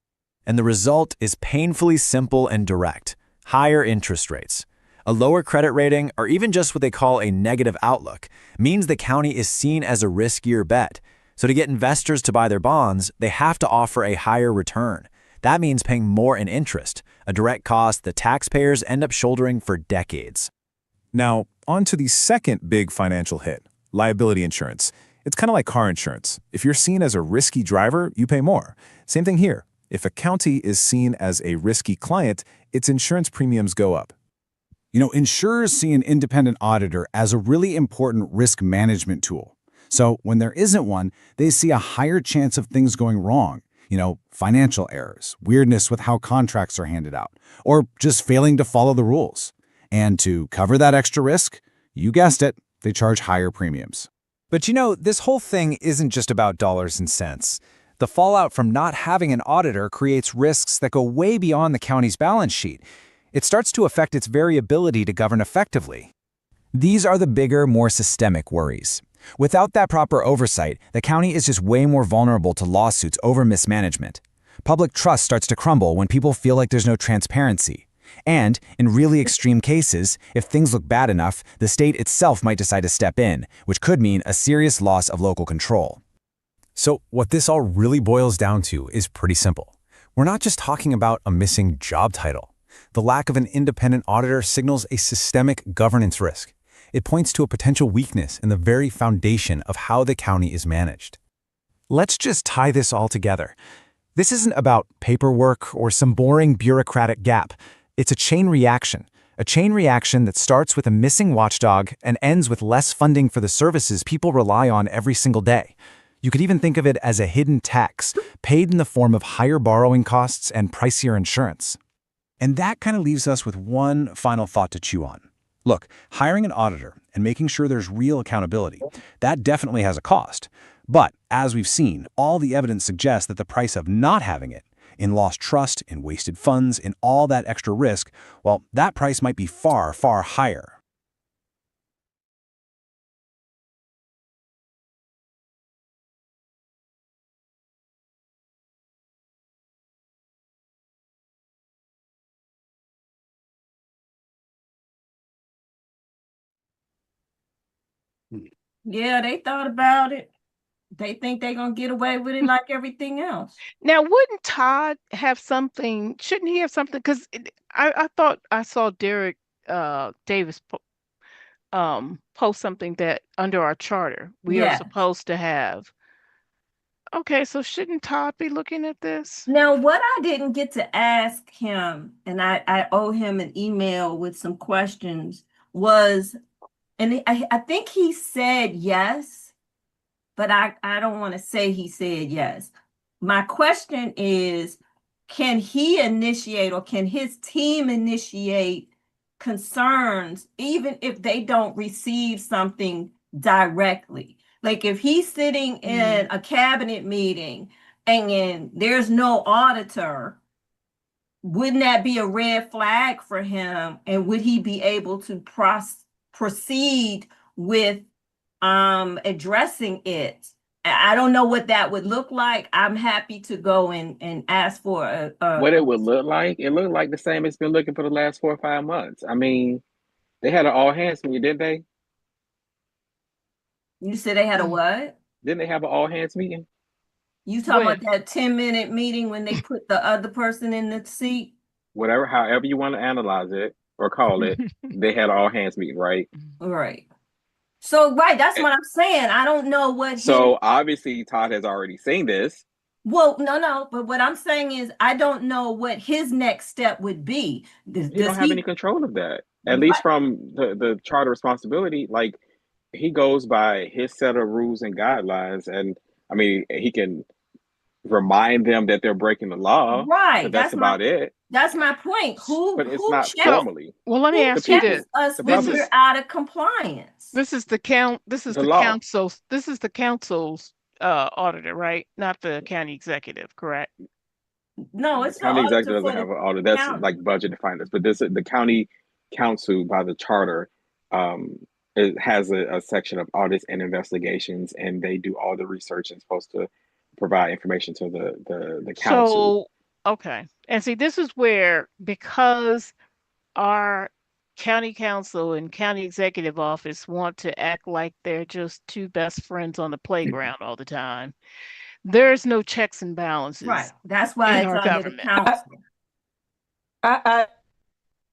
And the result is painfully simple and direct: higher interest rates. A lower credit rating, or even just what they call a negative outlook, means the county is seen as a riskier bet. So to get investors to buy their bonds, they have to offer a higher return. That means paying more in interest, a direct cost the taxpayers end up shouldering for decades. Now, on to the second big financial hit, liability insurance. It's kind of like car insurance. If you're seen as a risky driver, you pay more. Same thing here. If a county is seen as a risky client, its insurance premiums go up. Insurers see an independent auditor as a really important risk management tool. So when there isn't one, they see a higher chance of things going wrong. Financial errors, weirdness with how contracts are handed out, or just failing to follow the rules. And to cover that extra risk, you guessed it, they charge higher premiums. But this whole thing isn't just about dollars and cents. The fallout from not having an auditor creates risks that go way beyond the county's balance sheet. It starts to affect its very ability to govern effectively. These are the bigger, more systemic worries. Without that proper oversight, the county is just way more vulnerable to lawsuits over mismanagement. Public trust starts to crumble when people feel like there's no transparency. And, in really extreme cases, if things look bad enough, the state itself might decide to step in, which could mean a serious loss of local control. So what this all really boils down to is pretty simple. We're not just talking about a missing job title. The lack of an independent auditor signals a systemic governance risk. It points to a potential weakness in the very foundation of how the county is managed. Let's just tie this all together. This isn't about paperwork or some boring bureaucratic gap. It's a chain reaction that starts with a missing watchdog and ends with less funding for the services people rely on every single day. You could even think of it as a hidden tax, paid in the form of higher borrowing costs and pricier insurance. And that kind of leaves us with one final thought to chew on. Look, hiring an auditor and making sure there's real accountability, that definitely has a cost. But as we've seen, all the evidence suggests that the price of not having it, in lost trust, in wasted funds, in all that extra risk, well, that price might be far, far higher. Yeah, they thought about it. They think they're going to get away with it like everything else. Now, wouldn't Todd have something? Shouldn't he have something? Because I thought I saw Derek Davis post something that under our charter we are Yes. supposed to have. Okay, so shouldn't Todd be looking at this? Now, what I didn't get to ask him, and I owe him an email with some questions, was, and I think he said yes, but I don't want to say he said yes. My question is, can he initiate or can his team initiate concerns even if they don't receive something directly? Like if he's sitting in a cabinet meeting and there's no auditor, wouldn't that be a red flag for him? And would he be able to proceed with addressing it? I don't know what that would look like. I'm happy to go and ask for What it would look like? It looked like the same it's been looking for the last 4 or 5 months. I mean, they had an all hands meeting, didn't they? You said they had a what? Didn't they have an all hands meeting? You talking When? about that 10-minute meeting when they put the other person in the seat? Whatever, however you want to analyze it or call it, they had an all hands meeting, right? Right. So, right, that's what I'm saying. I don't know what So obviously Todd has already seen this. Well, no, but what I'm saying is I don't know what his next step would be. He don't have any control of that. At least from the charter responsibility, like he goes by his set of rules and guidelines, and I mean he can remind them that they're breaking the law, Right. but that's about it. That's my point. But it's not checks? formally. Well, let me ask you this: us when we're out of compliance? This is the law. council. This is the council's auditor, right? Not the county executive, correct? No, The it's the county auditor executive for doesn't have the an audit. That's county. like budget and finance. But this the county council by the charter it has a section of audits and investigations, and they do all the research and supposed to provide information to the council. So, okay. And see, this is where, because our county council and county executive office want to act like they're just two best friends on the playground all the time, there's no checks and balances. Right. That's why in it's our under government. the council. I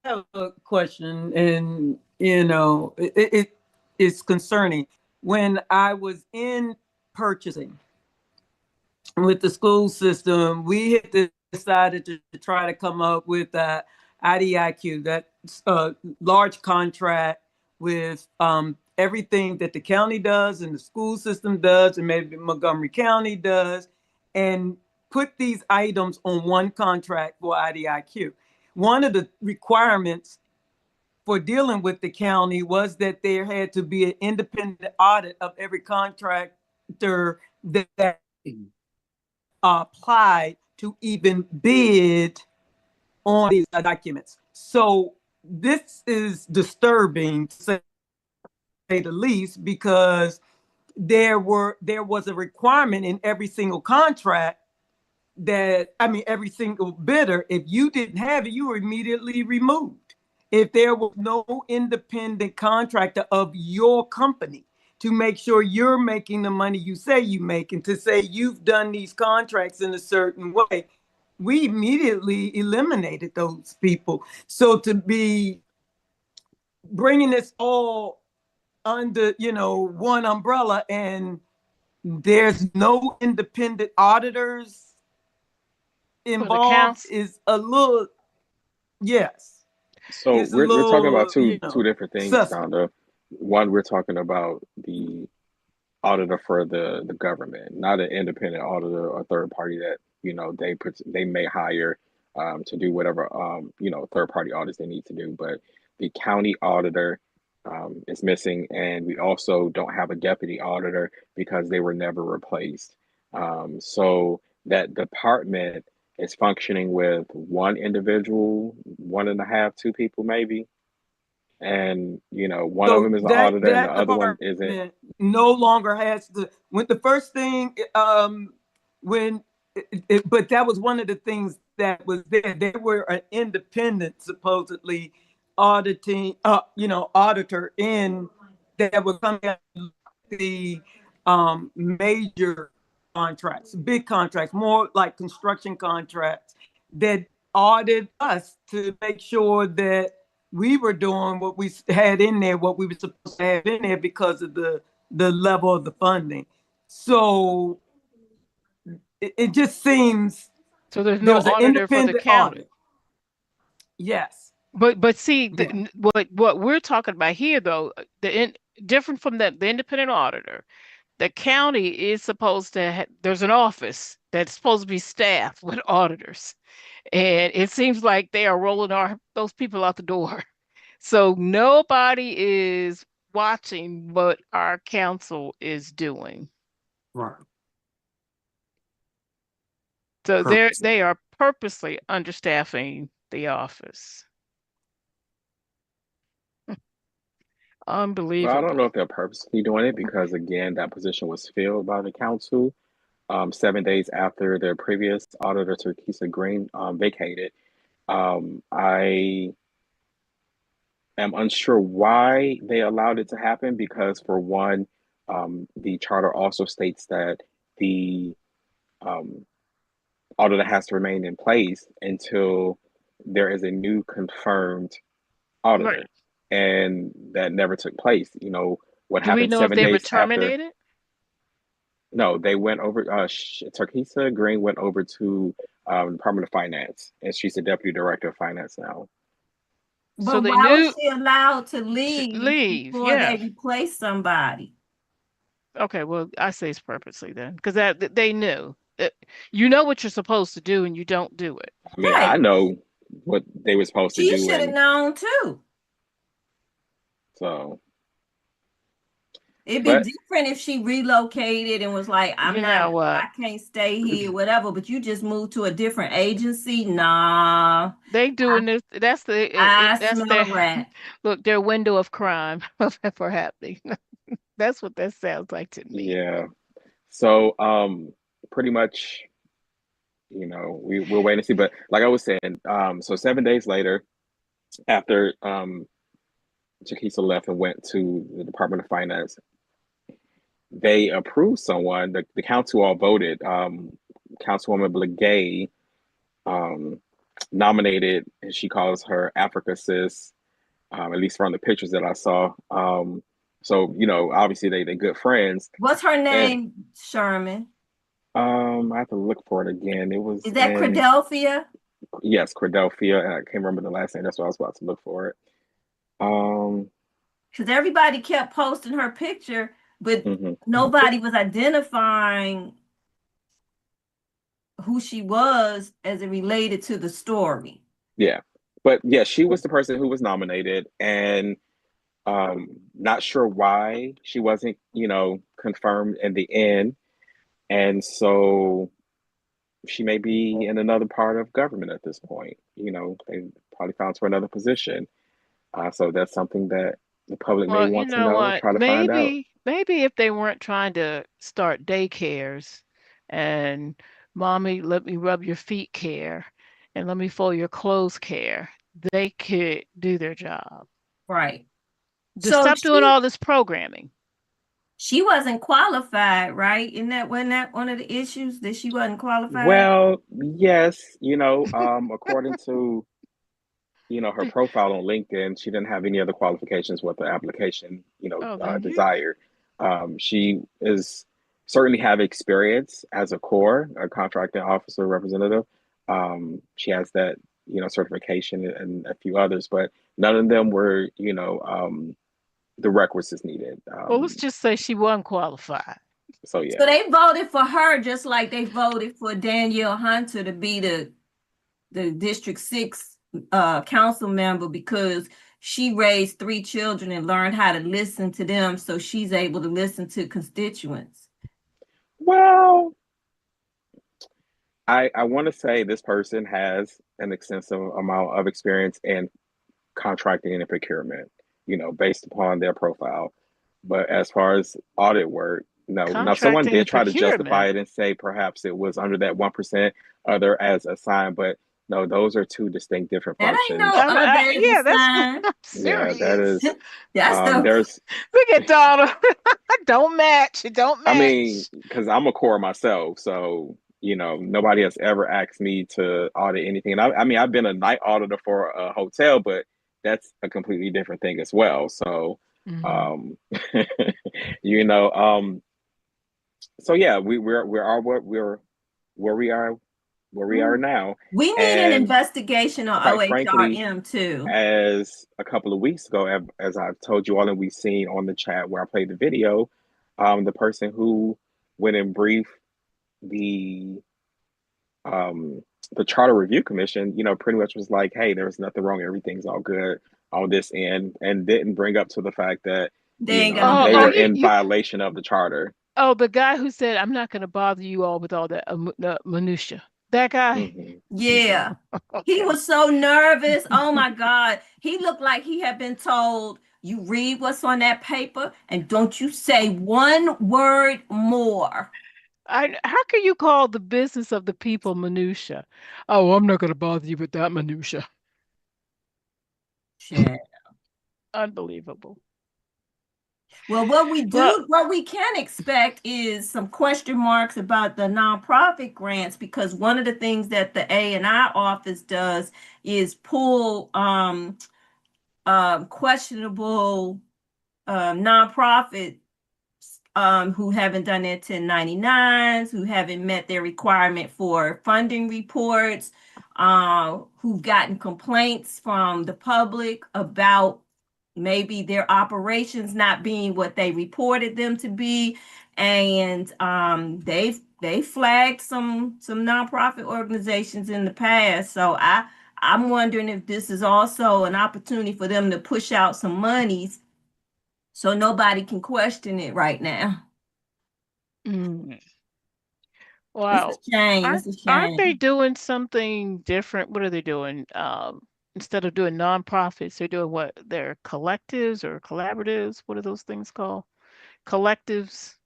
have a question, and it's concerning. When I was in purchasing with the school system, we had decided to try to come up with a IDIQ, that's a large contract with everything that the county does and the school system does, and maybe Montgomery County does, and put these items on one contract for IDIQ. One of the requirements for dealing with the county was that there had to be an independent audit of every contractor that applied to even bid on these documents. So this is disturbing, to say the least, because there was a requirement in every single contract that, I mean, every single bidder, if you didn't have it, you were immediately removed. If there was no independent contractor of your company to make sure you're making the money you say you make, and to say you've done these contracts in a certain way, we immediately eliminated those people. So to be bringing this all under, one umbrella, and there's no independent auditors involved is a little, yes. So we're talking about two different things, suspect. Donda. One, we're talking about the auditor for the government, not an independent auditor or third party that they may hire to do whatever third party audits they need to do. But the county auditor is missing, and we also don't have a deputy auditor because they were never replaced. So that department is functioning with one individual, one and a half, two people maybe. And, one of So them is an auditor and the that other one isn't. department no longer has when the first thing, when, but that was one of the things that was there. They were an independent, supposedly auditing, auditor in that would come at the major contracts, big contracts, more like construction contracts that audit us to make sure that we were doing what we had in there, what we were supposed to have in there because of the level of the funding. So it just seems So there's there no was an auditor for the independent county. audit. Yes. But see, Yeah. what we're talking about here, though, different from the independent auditor, the county is supposed to there's an office that's supposed to be staffed with auditors, and it seems like they are rolling those people out the door. So nobody is watching what our council is doing. Right. So they are purposely understaffing the office. Well, I don't know Unbelievable. if they're purposely doing it because, again, that position was filled by the council 7 days after their previous auditor, Teresa Green, vacated. I am unsure why they allowed it to happen because, for one, the charter also states that the um, auditor has to remain in place until there is a new confirmed Right. auditor, and that never took place. What Do we happened know if seven they were days after? terminated? No, they went over. Teresa Green went over to Department of Finance, and she's the deputy director of finance now. So But they why was knew she allowed to to leave leave. before Yeah. they replace somebody? Okay, well, I say it's purposely then, because they knew. You know what you're supposed to do, and you don't do it. I mean, I Right. know what they were supposed to She do, should have and known too. so. It'd be But different if she relocated and was like, You know I what? can't stay here, whatever, but you just moved to a different agency. Nah, They doing this. That's I that's smell their a rat. look, their window of crime for happening. That's what that sounds like to me. yeah, so pretty much, we're waiting to see. But like I was saying, so 7 days later, after Chiquisa left and went to the Department of Finance, they approved someone. The council all voted. Councilwoman Blagay um, nominated, and she calls her Africa Sis, at least from the pictures that I saw. So obviously they good friends, What's her and name, Sherman? I have to look for it again. It was Is that in Credelphia? yes, Cordelphia, and I can't remember the last name. That's why I was about to look for it. Um, Because everybody kept posting her picture, but mhm. nobody was identifying who she was as it related to the story. Yeah, but yeah, she was the person who was nominated, and not sure why she wasn't, confirmed in the end, and so she may be in another part of government at this point. They probably found her another position. So that's something that the public may Well, you want to know know, what? try to find out. Maybe if they weren't trying to start daycares and mommy, let me rub your feet care and let me fold your clothes care, they could do their job. Right. Just So stop doing all this programming. she wasn't qualified, right? Wasn't that one of the issues that she wasn't qualified? Well, yes, according to her profile on LinkedIn, she didn't have any other qualifications what the application, Oh, then you desired. She is certainly have experience as a core, a contracting officer representative. She has that, certification and a few others, but none of them were, the requisites needed. well, let's just say she wasn't qualified. So So yeah. they voted for her just like they voted for Danielle Hunter to be the District 6 council member because she raised 3 children and learned how to listen to them, so she's able to listen to constituents. Well, I want to say this person has an extensive amount of experience in contracting and procurement, based upon their profile. But as far as audit work, no. Now, someone Contracting did and try to justify procurement. it and say perhaps it was under that 1% other as assigned, but no, those are two distinct different That ain't no functions. other as a Yeah, that's sign. I'm Yeah, that serious. is, That's the there's, Look at Donald. Don't match. It don't I mean, match. because I'm a core myself, so nobody has ever asked me to audit anything. And I mean, I've been a night auditor for a hotel, but that's a completely different thing as well. So, Mhm. um, you know, um, so yeah, we are what where we are where we are Mm. now, We need an and investigation on quite frankly, OHRM too. as a couple of weeks ago, as I've told you all, and we've seen on the chat where I played the video, the person who went and briefed the um the Charter Review Commission, pretty much was like, hey, there's nothing wrong, everything's all good on this end, and didn't bring up to the fact that, They ain't gonna they do were it. in violation of the charter. The guy who said, "I'm not going to bother you all with all that minutia." That guy. Hmm. Hmm. Yeah. He Okay. was so nervous. Oh my God. He looked like he had been told, you read what's on that paper and don't you say one word more. How can you call the business of the people minutia? Oh, I'm not going to bother you with that minutia. Shit. Unbelievable. Well, Well, what we can expect is some question marks about the nonprofit grants because one of the things that the A&I office does is pull questionable nonprofit who haven't done their 1099s, who haven't met their requirement for funding reports, who've gotten complaints from the public about maybe their operations not being what they reported them to be. And they flagged some nonprofit organizations in the past. So I'm wondering if this is also an opportunity for them to push out some monies so nobody can question it right now. mm, It's a wow. shame. It's a Aren't they shame. doing something different? What are they doing? Instead of doing nonprofits, they're doing what? They're collectives or collaboratives. What are those things called? Collectives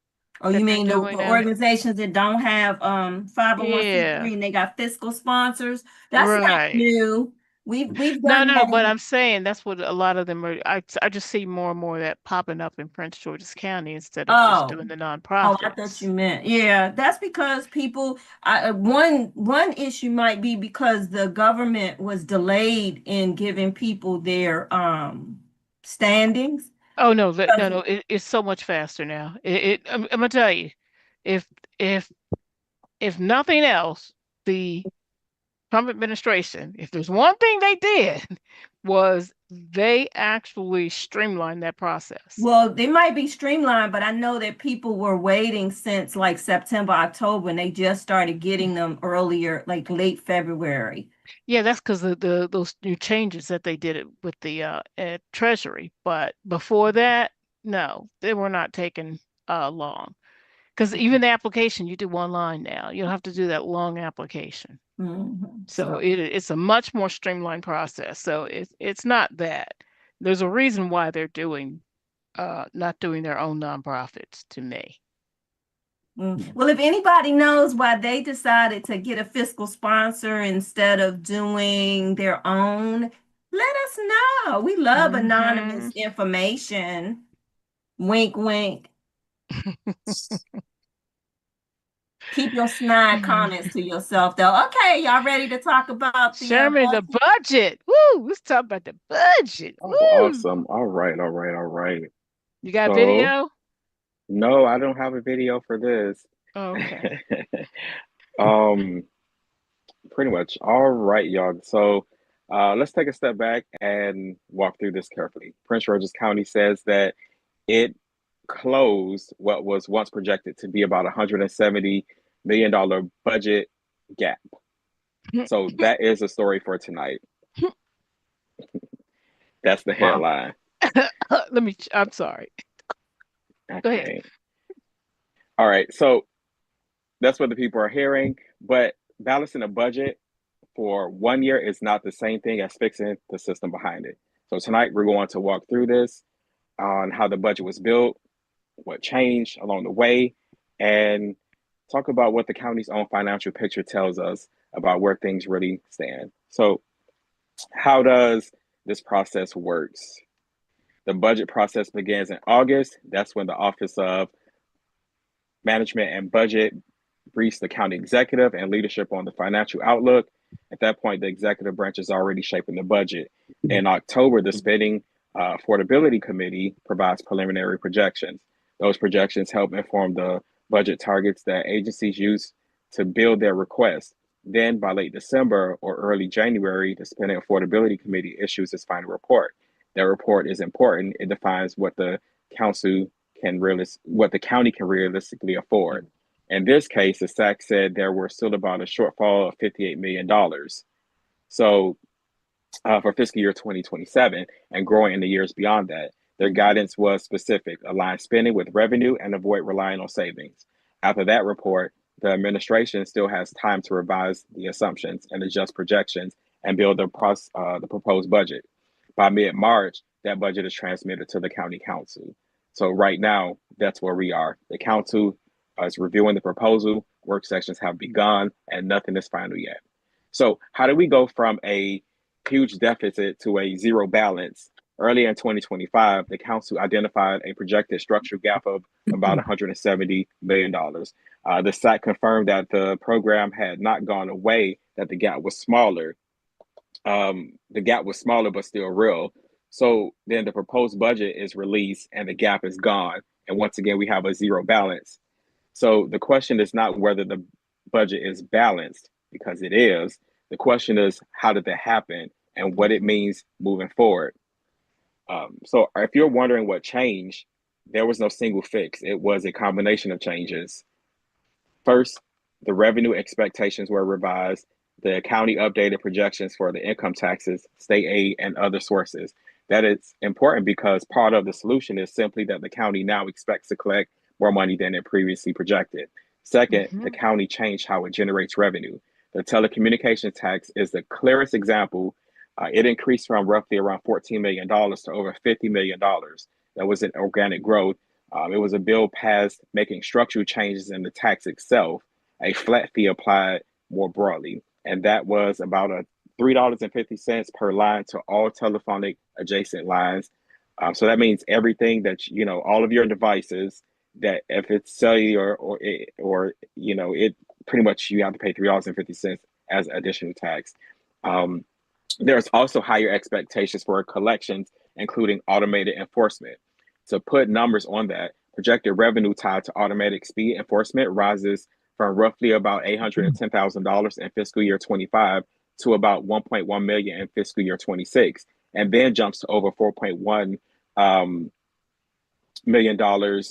Oh, that you they're mean the doing now? organizations that don't have 501(c)(3) Yeah, and they got fiscal sponsors? That's not right. new. We've No, done no, that but in I'm saying that's what a lot of them are. I just see more and more of that popping up in Prince George's County instead of just oh doing the oh I thought nonprofits. you meant yeah. That's because people one issue might be because the government was delayed in giving people their standings. Oh no, no, no! It's so much faster now. I'm gonna tell you, if if if nothing else, the Trump administration, if there's one thing they did, was they actually streamlined that process. Well, they might be streamlined, but I know that people were waiting since like September, October, and they just started getting them earlier, like late February. Yeah, that's because of the those new changes that they did it with the Treasury. But before that, no, they were not taking long. Because even the application you do online now, you don't have to do that long application. So So, it's a much more streamlined process. So it's not that. There's a reason why they're doing not doing their own nonprofits to me. well, if anybody knows why they decided to get a fiscal sponsor instead of doing their own, let us know. We love Hmm. anonymous information. Wink, wink. Keep your snide comments to yourself, though. Okay, y'all ready to talk about the Sherman, the budget? budget. Woo! Let's talk about the budget. Oh, Woo! awesome. All right, all right, all right. You got So, video? no, I don't have a video for this. Oh, okay. um, Pretty much. All right, y'all. So, let's take a step back and walk through this carefully. Prince George's County says that it closed what was once projected to be about $170 million budget gap. So that is a story for tonight. That's the Wow. headline. I'm sorry. Go ahead. Okay. All right. So that's what the people are hearing. But balancing a budget for 1 year is not the same thing as fixing the system behind it. So tonight we're going to walk through this on how the budget was built, what changed along the way, and talk about what the county's own financial picture tells us about where things really stand. So how does this process works? The budget process begins in August. That's when the Office of Management and Budget briefs the county executive and leadership on the financial outlook. At that point, the executive branch is already shaping the budget. In October, the Spending Affordability Committee provides preliminary projections. Those projections help inform the budget targets that agencies use to build their requests. Then, by late December or early January, the Spending Affordability Committee issues its final report. That report is important. It defines what the what the county can realistically afford. In this case, the SAC said there were still about a shortfall of $58 million. So for fiscal year 2027 and growing in the years beyond that, their guidance was specific: align spending with revenue and avoid relying on savings. After that report, the administration still has time to revise the assumptions and adjust projections and build the proposed budget. By mid-March, that budget is transmitted to the county council. So right now, that's where we are. The council is reviewing the proposal, work sessions have begun, and nothing is final yet. So how do we go from a huge deficit to a zero balance? Early in 2025, the council identified a projected structural gap of about $170 million. The SAC confirmed that the program had not gone away, that the gap was smaller. The gap was smaller, but still real. So then the proposed budget is released and the gap is gone. And once again, we have a zero balance. So the question is not whether the budget is balanced, because it is. The question is, how did that happen and what it means moving forward? So if you're wondering what changed, there was no single fix. It was a combination of changes. First, the revenue expectations were revised. The county updated projections for the income taxes, state aid, and other sources. That is important because part of the solution is simply that the county now expects to collect more money than it previously projected. Second, the county changed how it generates revenue. The telecommunications tax is the clearest example. It increased from roughly around $14 million to over $50 million. That was an organic growth. It was a bill passed making structural changes in the tax itself, a flat fee applied more broadly. And that was about a $3.50 per line to all telephonic adjacent lines. So that means everything that, all of your devices, that if it's cellular or it pretty much you have to pay $3.50 as additional tax. There's also higher expectations for collections, including automated enforcement. To put numbers on that, projected revenue tied to automatic speed enforcement rises from roughly about $810,000 in fiscal year 25 to about $1.1 million in fiscal year 26, and then jumps to over $4.1 million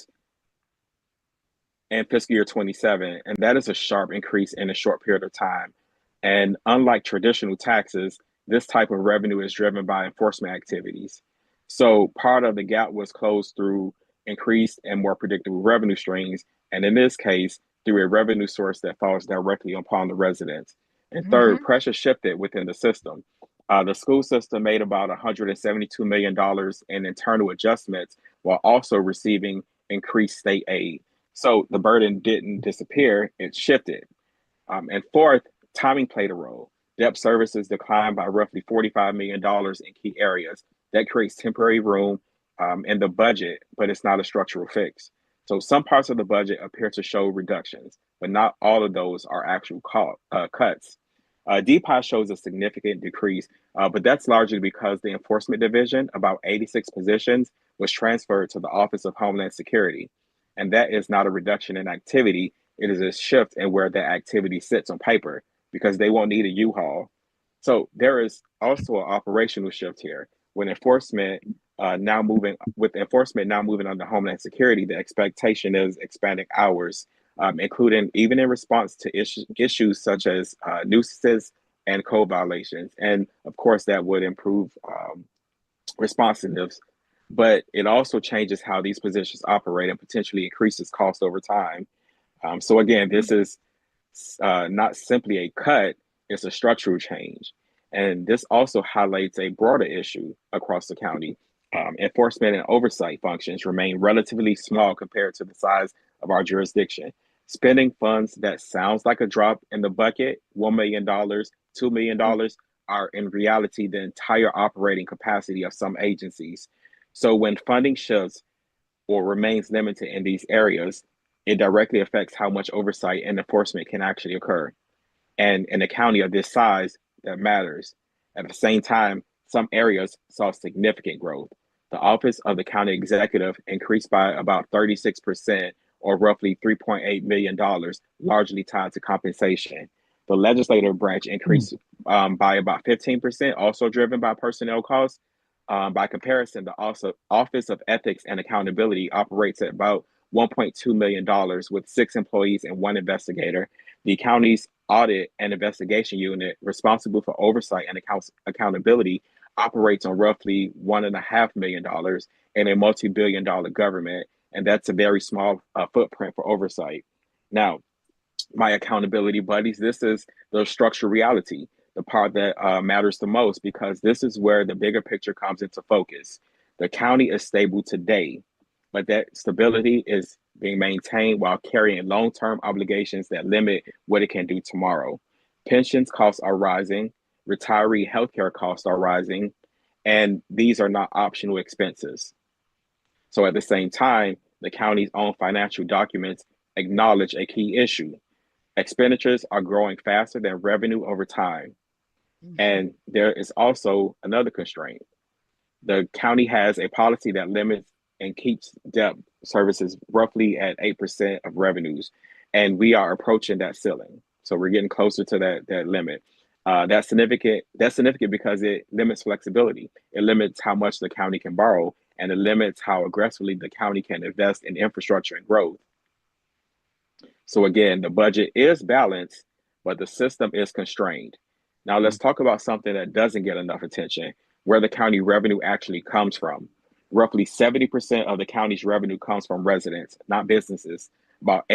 in fiscal year 27. And that is a sharp increase in a short period of time. And unlike traditional taxes, this type of revenue is driven by enforcement activities. So part of the gap was closed through increased and more predictable revenue streams, and in this case, through a revenue source that falls directly upon the residents. And third, pressure shifted within the system. The school system made about $172 million in internal adjustments while also receiving increased state aid. So the burden didn't disappear, it shifted. And fourth, timing played a role. Debt services declined by roughly $45 million in key areas. That creates temporary room in the budget, but it's not a structural fix. So some parts of the budget appear to show reductions, but not all of those are actual cuts. DPI shows a significant decrease, but that's largely because the Enforcement Division, about 86 positions, was transferred to the Office of Homeland Security. And that is not a reduction in activity, it is a shift in where that activity sits on paper, because they won't need a U-Haul. So there is also an operational shift here. With enforcement now moving under Homeland Security, the expectation is expanding hours, including even in response to issues such as nuisances and code violations. And of course, that would improve responsiveness, but it also changes how these positions operate and potentially increases cost over time. So again, this is not simply a cut, it's a structural change. And this also highlights a broader issue across the county. Enforcement and oversight functions remain relatively small compared to the size of our jurisdiction. Spending funds that sounds like a drop in the bucket, $1 million, $2 million, are in reality the entire operating capacity of some agencies. So when funding shifts or remains limited in these areas, it directly affects how much oversight and enforcement can actually occur. And in a county of this size, that matters. At the same time, some areas saw significant growth. The Office of the County Executive increased by about 36%, or roughly $3.8 million, largely tied to compensation. The legislative branch increased by about 15%, also driven by personnel costs. By comparison, the Office of Ethics and Accountability operates at about $1.2 million with 6 employees and 1 investigator. The county's audit and investigation unit, responsible for oversight and accountability, operates on roughly $1.5 million in a multi-billion-dollar government, and that's a very small footprint for oversight. Now, my accountability buddies, this is the structural reality, the part that matters the most, because this is where the bigger picture comes into focus. The county is stable today, but that stability is being maintained while carrying long-term obligations that limit what it can do tomorrow. Pensions costs are rising, retiree healthcare costs are rising, and these are not optional expenses. So at the same time, the county's own financial documents acknowledge a key issue. Expenditures are growing faster than revenue over time. And there is also another constraint. The county has a policy that limits and keeps debt services roughly at 8% of revenues. And we are approaching that ceiling. So we're getting closer to that limit. That's significant. That's significant because it limits flexibility. It limits how much the county can borrow, and it limits how aggressively the county can invest in infrastructure and growth. So again, the budget is balanced, but the system is constrained. Now let's talk about something that doesn't get enough attention, where the county revenue actually comes from. Roughly 70% of the county's revenue comes from residents, not businesses. About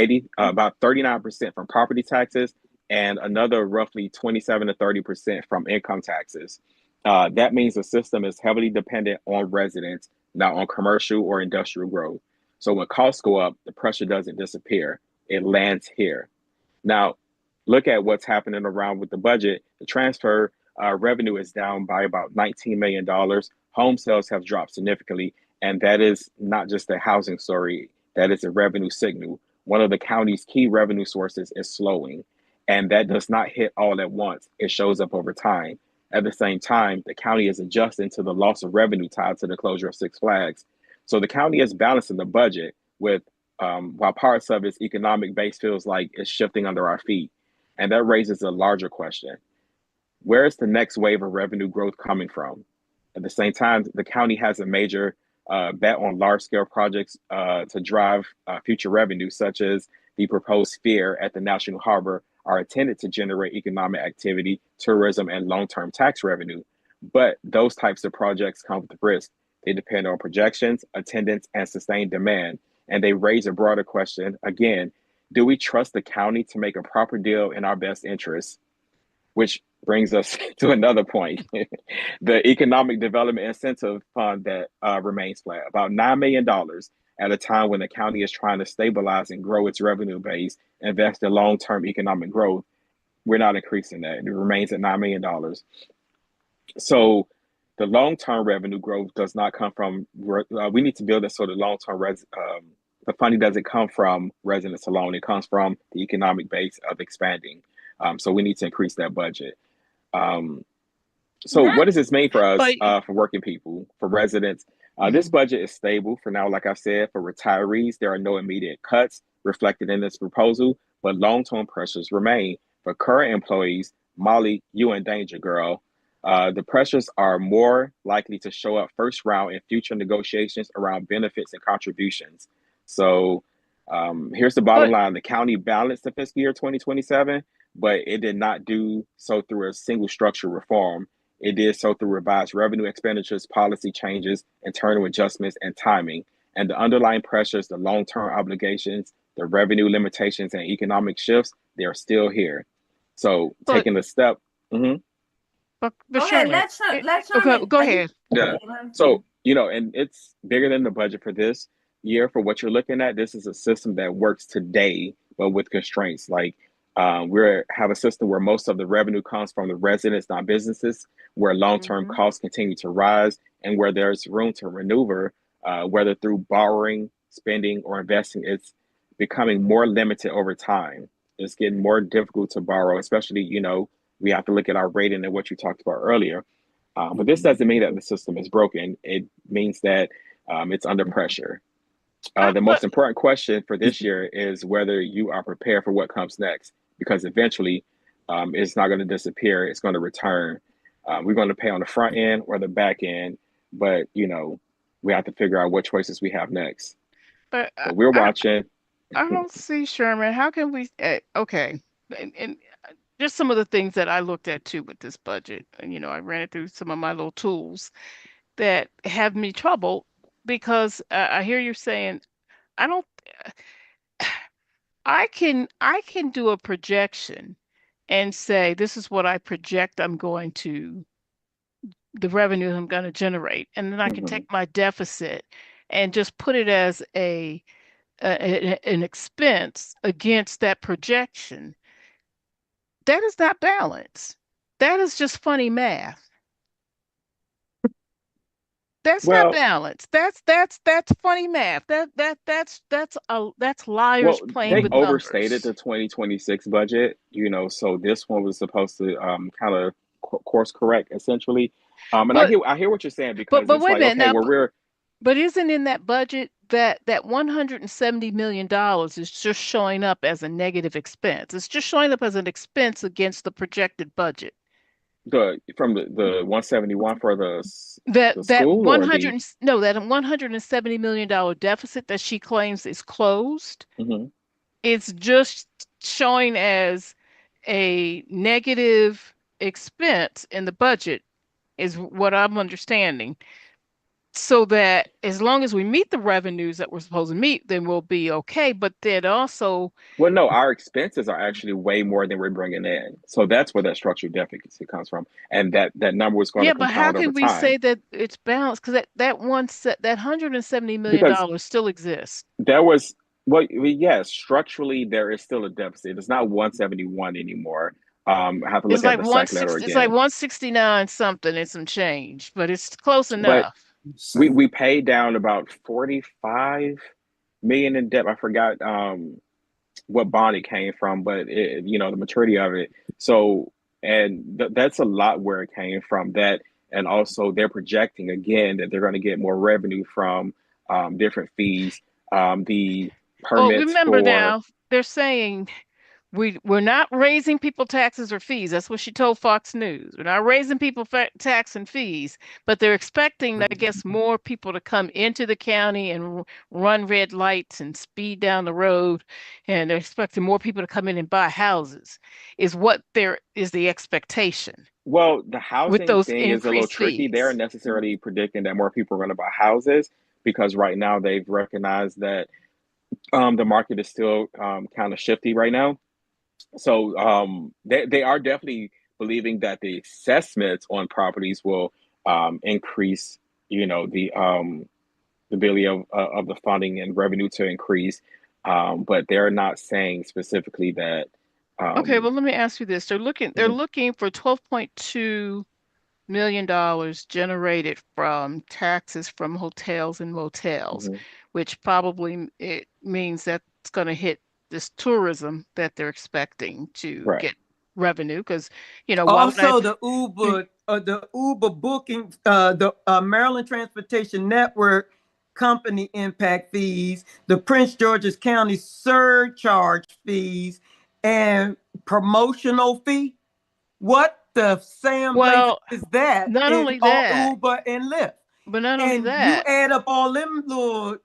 39% from property taxes, and another roughly 27 to 30% from income taxes. That means the system is heavily dependent on residents, not on commercial or industrial growth. So when costs go up, the pressure doesn't disappear. It lands here. Now, look at what's happening around with the budget. The transfer revenue is down by about $19 million. Home sales have dropped significantly, and that is not just a housing story. That is a revenue signal. One of the county's key revenue sources is slowing, and that does not hit all at once. It shows up over time. At the same time, the county is adjusting to the loss of revenue tied to the closure of Six Flags. So the county is balancing the budget with while parts of its economic base feels like it's shifting under our feet. And that raises a larger question. Where is the next wave of revenue growth coming from? At the same time, the county has a major bet on large-scale projects to drive future revenue, such as the proposed Sphere at the National Harbor, are intended to generate economic activity, tourism, and long-term tax revenue. But those types of projects come with risk. They depend on projections, attendance, and sustained demand. And they raise a broader question. Again, do we trust the county to make a proper deal in our best interests? Which brings us to another point. The Economic Development Incentive Fund that remains flat, about $9 million at a time when the county is trying to stabilize and grow its revenue base, invest in long-term economic growth. We're not increasing that. It remains at $9 million. So the long-term revenue growth does not come from, we need to build a sort of long-term, the funding doesn't come from residents alone. It comes from the economic base of expanding. So we need to increase that budget. So what does this mean for us, for working people, for residents? This budget is stable for now. Like I said, for retirees, there are no immediate cuts reflected in this proposal, but long-term pressures remain. For current employees, Molly, you in danger, girl. The pressures are more likely to show up first round in future negotiations around benefits and contributions. So here's the bottom line. The county balanced the fiscal year 2027, but it did not do so through a single structural reform. It did so through revised revenue expenditures, policy changes, internal adjustments, and timing. And the underlying pressures, the long-term obligations, the revenue limitations, and economic shifts, they're still here. So But taking the step. Mm-hmm. but Go ahead. Sherman, Let okay, Sherman. go ahead. Yeah. So, and it's bigger than the budget for this year for what you're looking at. This is a system that works today, but with constraints. Like we have a system where most of the revenue comes from the residents, not businesses, where long-term Mm-hmm. costs continue to rise and where there's room to maneuver, whether through borrowing, spending, or investing. It's becoming more limited over time. It's getting more difficult to borrow, especially, we have to look at our rating and what you talked about earlier. But this doesn't mean that the system is broken. It means that it's under pressure. The But most important question for this year is whether you are prepared for what comes next, because eventually it's not going to disappear. It's going to return. We're going to pay on the front end or the back end, but we have to figure out what choices we have next. but So we're watching. I don't see, Sherman. How can we? Okay, and just some of the things that I looked at too with this budget. And I ran it through some of my little tools that have me troubled because I hear you saying I don't. I can do a projection and say this is what I project the revenue I'm going to generate, and then I can Mhm. take my deficit and just put it as an expense against that projection. That is not balance. That is just funny math. That's not Well, balance. That's funny math. That's liars Well, playing they with overstated numbers. the 2026 budget, so this one was supposed to kind of course correct essentially. And But I hear what you're saying because but it's wait a like, minute okay, now. well, we're But isn't in that budget that $170 million is just showing up as a negative expense? It's just showing up as an expense against the projected budget. the 171 for That the that school or the. that $170 million deficit that she claims is closed, Mhm. it's just showing as a negative expense in the budget, is what I'm understanding. So that as long as we meet the revenues that we're supposed to meet, then we'll be okay. But then also, Well, no, our expenses are actually way more than we're bringing in, so that's where that structural deficit comes from, and that number is going to yeah, but how compound over can we time say that it's balanced? Because that $170 because million still exists. there was, well, yes, structurally there is still a deficit. It's not 171 anymore. I have to look at the psych letter It's like again. 169 something and some change, but it's close But enough. we paid down about 45 million in debt. I forgot what bond it came from, but the maturity of it. So, and that's a lot where it came from. That, and also they're projecting again that they're going to get more revenue from different fees, the Oh, permits remember for. now, they're saying we're not raising people taxes or fees. That's what she told Fox News. We're not raising people tax and fees, but they're expecting, I guess, more people to come into the county and run red lights and speed down the road, and they're expecting more people to come in and buy houses. Is what there is the expectation Well, the with housing those thing is a little increased tricky. They're fees. necessarily predicting that more people are going to buy houses because right now they've recognized that the market is still kind of shifty right now. So they are definitely believing that the assessments on properties will increase, the ability of the funding and revenue to increase. But they're not saying specifically that. Okay, Um, well, let me ask you this. They're mhm, looking for $12.2 million generated from taxes from hotels and motels, mhm, which probably it means that it's going to hit this tourism that they're expecting to right. get revenue. Because, why would I? Also, the Uber booking, the Maryland Transportation Network company impact fees, the Prince George's County surcharge fees, and promotional fee. What the Sam Blazer Well, is that not in only all that, Uber and Lyft? but not only And you that. add up all them little,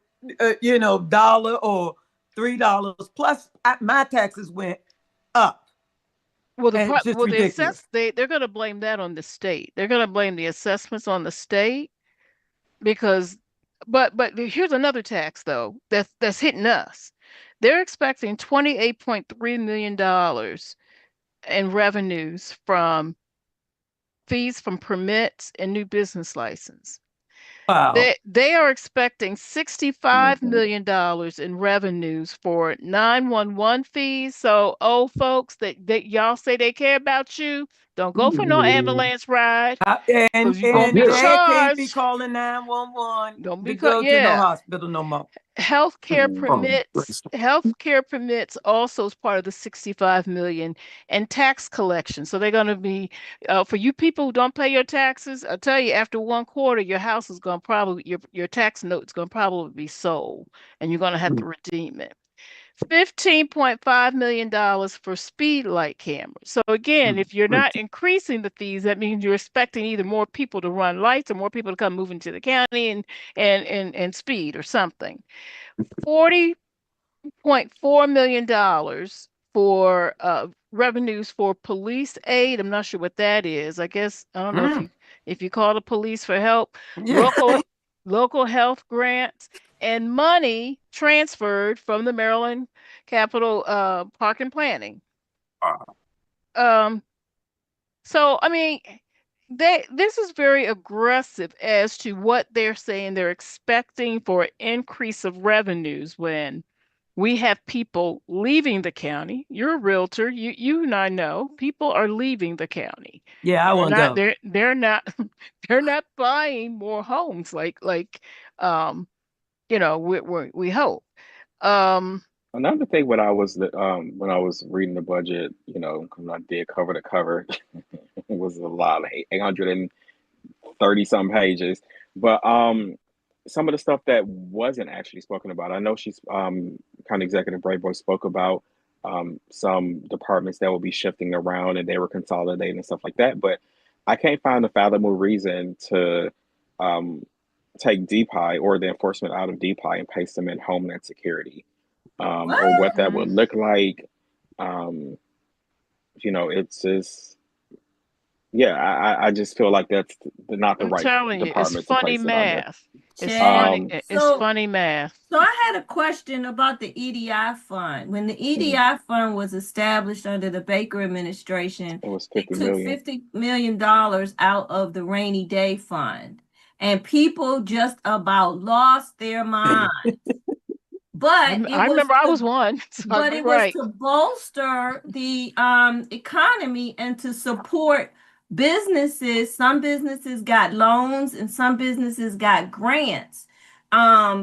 dollar or $3 plus my taxes went up. Well, And it's just ridiculous. they're going to blame that on the state. They're going to blame the assessments on the state because, but here's another tax though that's hitting us. They're expecting $28.3 million in revenues from fees from permits and new business license. Wow. They are expecting $65 million in revenues for 911 fees. So old folks that y'all say they care about you, don't go for no ambulance ride And because you're gonna be they can't be charged. calling 911 Don't to be go to no yeah. hospital no more. Healthcare permits also is part of the 65 million, and tax collection. So they're going to be for you people who don't pay your taxes. I'll tell you, after one quarter, your house is going to probably your tax note is going to probably be sold, and you're going to have to redeem it. $15.5 million for speed light cameras. So again, if you're not increasing the fees, that means you're expecting either more people to run lights or more people to come move into the county and speed or something. $40.4 million for revenues for police aid. I'm not sure what that is. I guess I don't know if you call the police for help. Yeah. Local health grants and money transferred from the Maryland Capital Park and Planning. Um, so I mean, this is very aggressive as to what they're saying they're expecting for an increase of revenues when we have people leaving the county. You're a realtor. You and I know people are leaving the county. Yeah, I want to go. They're not they're not buying more homes like we hope. Another thing when I was reading the budget, I did cover to cover, it was a lot, like 830 some pages. But some of the stuff that wasn't actually spoken about, I know she's County Executive Brayboy spoke about some departments that will be shifting around and they were consolidating and stuff like that. But I can't find a fathomable reason to um, take DPI or the enforcement out of DPI and place them in Homeland Security, or what that would look like. Um, it's just, yeah, I just feel like that's not the I'm right telling you, it's department to funny place it under. math. It's funny. It's So, funny math. so I had a question about the EDI fund. When the EDI fund was established under the Baker administration, It was they 50 took million. $50 million out of the rainy day fund, and people just about lost their minds. But I remember I was one, so but you're it was right. to bolster the economy and to support businesses. Some businesses got loans and some businesses got grants,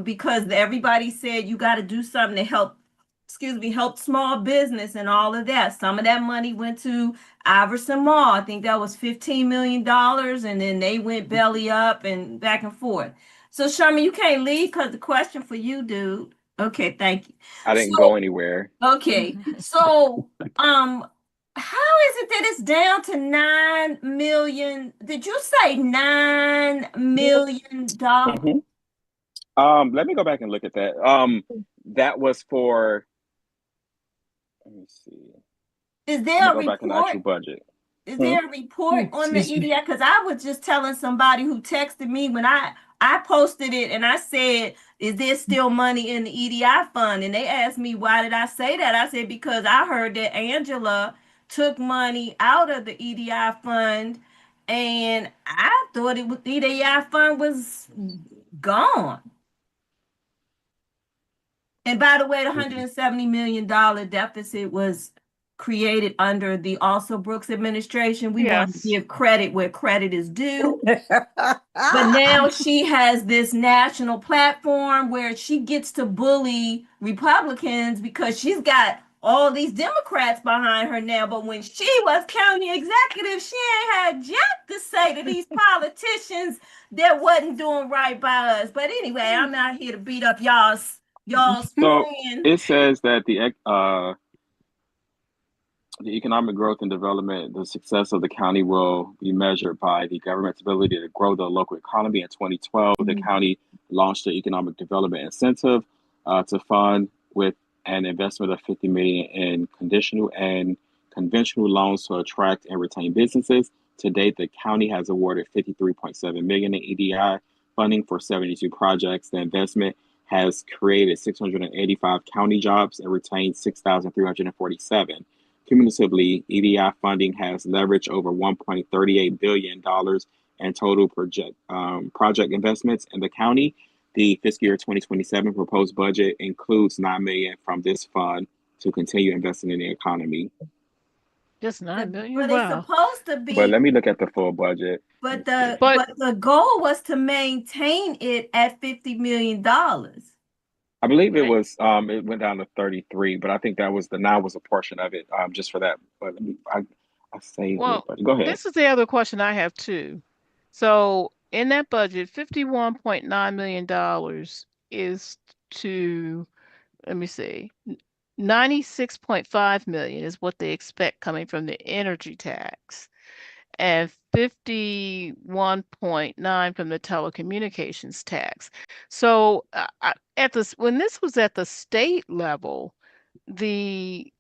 because everybody said you got to do something to help, help small business and all of that. Some of that money went to Iverson Mall. I think that was $15 million, and then they went belly up and back and forth. So Sherman, you can't leave because the question for you, dude. Okay, thank you. I didn't go anywhere. Okay, so how is it that it's down to 9 million? Did you say $9 million? Let me go back and look at that. That was for, let me see. Is I'm there gonna a go back in the actual report? budget. Is there a report on the EDI? Because I was just telling somebody who texted me when I posted it and I said, is there still money in the EDI fund? And they asked me, why did I say that? I said, because I heard that Angela took money out of the EDI fund, and I thought the EDI fund was gone. And by the way, the $170 million deficit was created under the also Brooks administration. We want to give credit where credit is due. But now she has this national platform where she gets to bully Republicans because she's got all these Democrats behind her now. But when she was county executive, she ain't had jack to say to these politicians that wasn't doing right by us. But anyway, I'm not here to beat up y'all's So friend. it says that the economic growth and development, the success of the county will be measured by the government's ability to grow the local economy. In 2012, the county launched the economic development incentive to fund with an investment of 50 million in conditional and conventional loans to attract and retain businesses. To date, the county has awarded 53.7 million in EDI funding for 72 projects. The investment has created 685 county jobs and retained 6,347. Cumulatively, EDI funding has leveraged over $1.38 billion in total project investments in the county. The fiscal year 2027 proposed budget includes $9 million from this fund to continue investing in the economy. Just $9 million? But wow. It's supposed to be. But let me look at the full budget. But the goal was to maintain it at $50 million. I believe it was it went down to 33, but I think that was a portion of it just for that. But I saved it. But go ahead. This is the other question I have too. So in that budget, $51.9 million is to, let me see, 96.5 million is what they expect coming from the energy tax, and 51.9 from the telecommunications tax. So when this was at the state level, I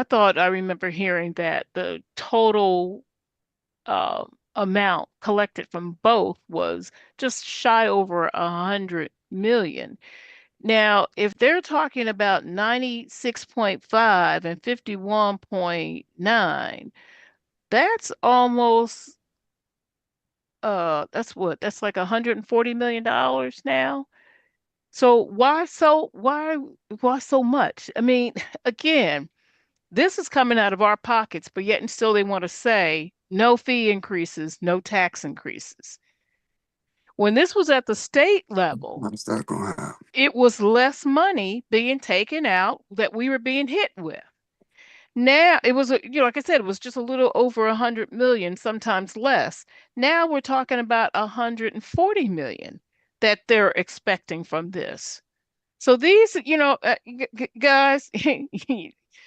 thought I remember hearing that the total amount collected from both was just shy over 100 million. Now, if they're talking about 96.5 and 51.9, that's almost that's like $140 million now. So why so much? I mean, again, this is coming out of our pockets, but yet and still they want to say no fee increases, no tax increases. When this was at the state level, how's that going to happen? It was less money being taken out that we were being hit with. Now it was, like I said, it was just a little over 100 million, sometimes less. Now we're talking about 140 million that they're expecting from this. So these, guys,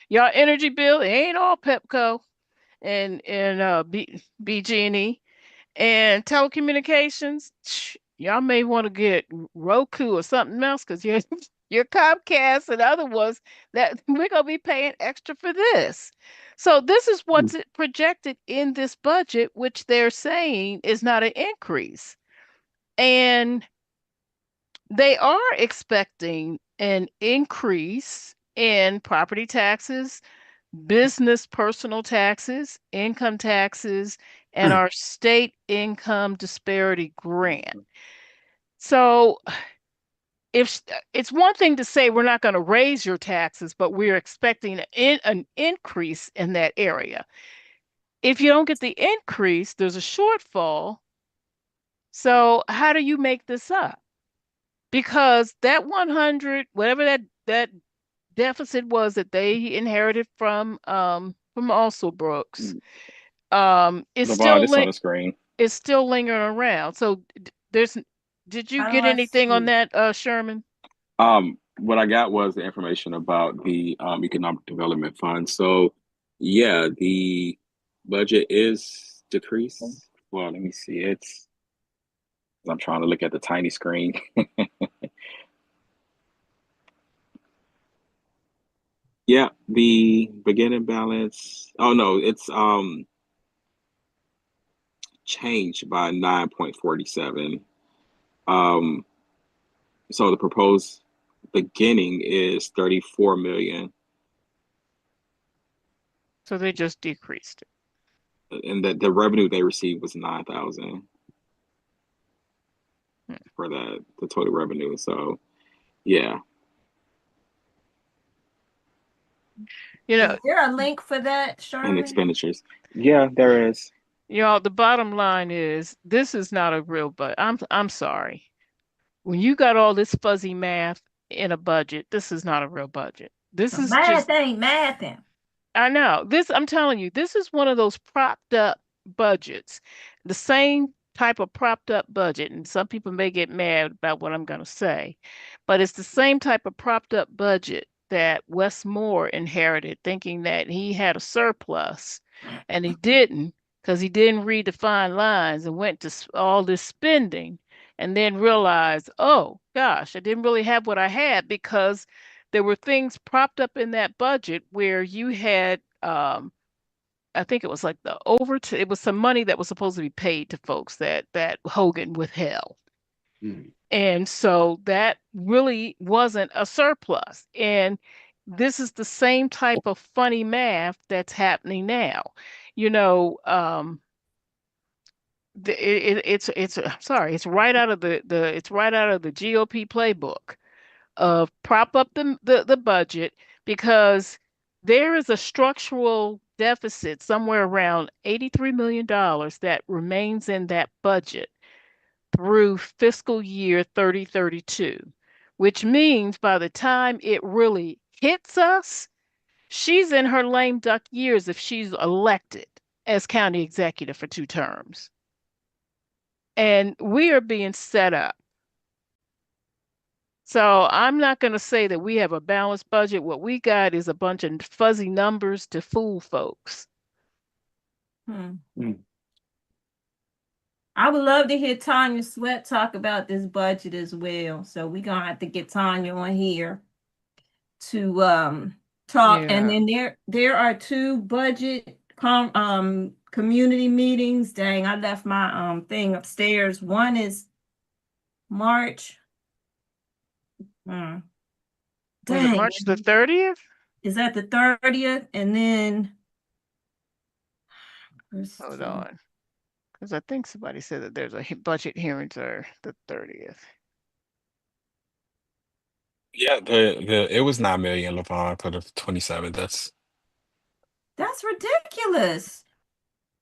y'all energy bill, it ain't all Pepco and BG&E and telecommunications. Y'all may want to get Roku or something else because your Comcast and other ones that we're gonna be paying extra for this. So this is what's projected in this budget, which they're saying is not an increase. And they are expecting an increase in property taxes, business personal taxes, income taxes, and our state income disparity grant. So if it's one thing to say we're not going to raise your taxes, but we're expecting an increase in that area. If you don't get the increase, there's a shortfall. So how do you make this up? Because that 100, whatever that deficit was that they inherited from Also Brooks, is still lingering around. So did you get anything on that, Sherman? What I got was the information about the Economic Development Fund. So yeah, the budget is decreased. Well, let me see. I'm trying to look at the tiny screen. Yeah, the beginning balance. Oh no, it's changed by 9.47. So the proposed beginning is 34 million. So they just decreased it. And the revenue they received was 9,000 for the total revenue. So yeah. Is there a link for that, Sherman? And expenditures. Yeah, there is. The bottom line is this is not a real budget. I'm sorry. When you got all this fuzzy math in a budget, this is not a real budget. This is math ain't mathing. I know. I'm telling you, this is one of those propped up budgets. The same type of propped up budget, and some people may get mad about what I'm going to say, but it's the same type of propped up budget that Wes Moore inherited, thinking that he had a surplus, and he didn't because he didn't read the fine lines and went to all this spending and then realized, oh gosh, I didn't really have what I had because there were things propped up in that budget where you had I think it was like it was some money that was supposed to be paid to folks that Hogan withheld. And so that really wasn't a surplus. And this is the same type of funny math that's happening now. You know, it's sorry, it's right out of it's right out of the GOP playbook of prop up the budget because there is a structural deficit somewhere around $83 million that remains in that budget through fiscal year 3032, which means by the time it really hits us, she's in her lame duck years if she's elected as county executive for 2 terms. And we are being set up. So I'm not going to say that we have a balanced budget. What we got is a bunch of fuzzy numbers to fool folks. I would love to hear Tanya Sweat talk about this budget as well. So we're gonna have to get Tanya on here to talk. Yeah. And then there are 2 budget community meetings. Dang, I left my thing upstairs. One is March. Was it Dang. March the 30th? Is that the 30th? And then hold on. Because I think somebody said that there's a budget hearings are the 30th. Yeah, it was 9 million, LaVon, for the 27th. That's ridiculous.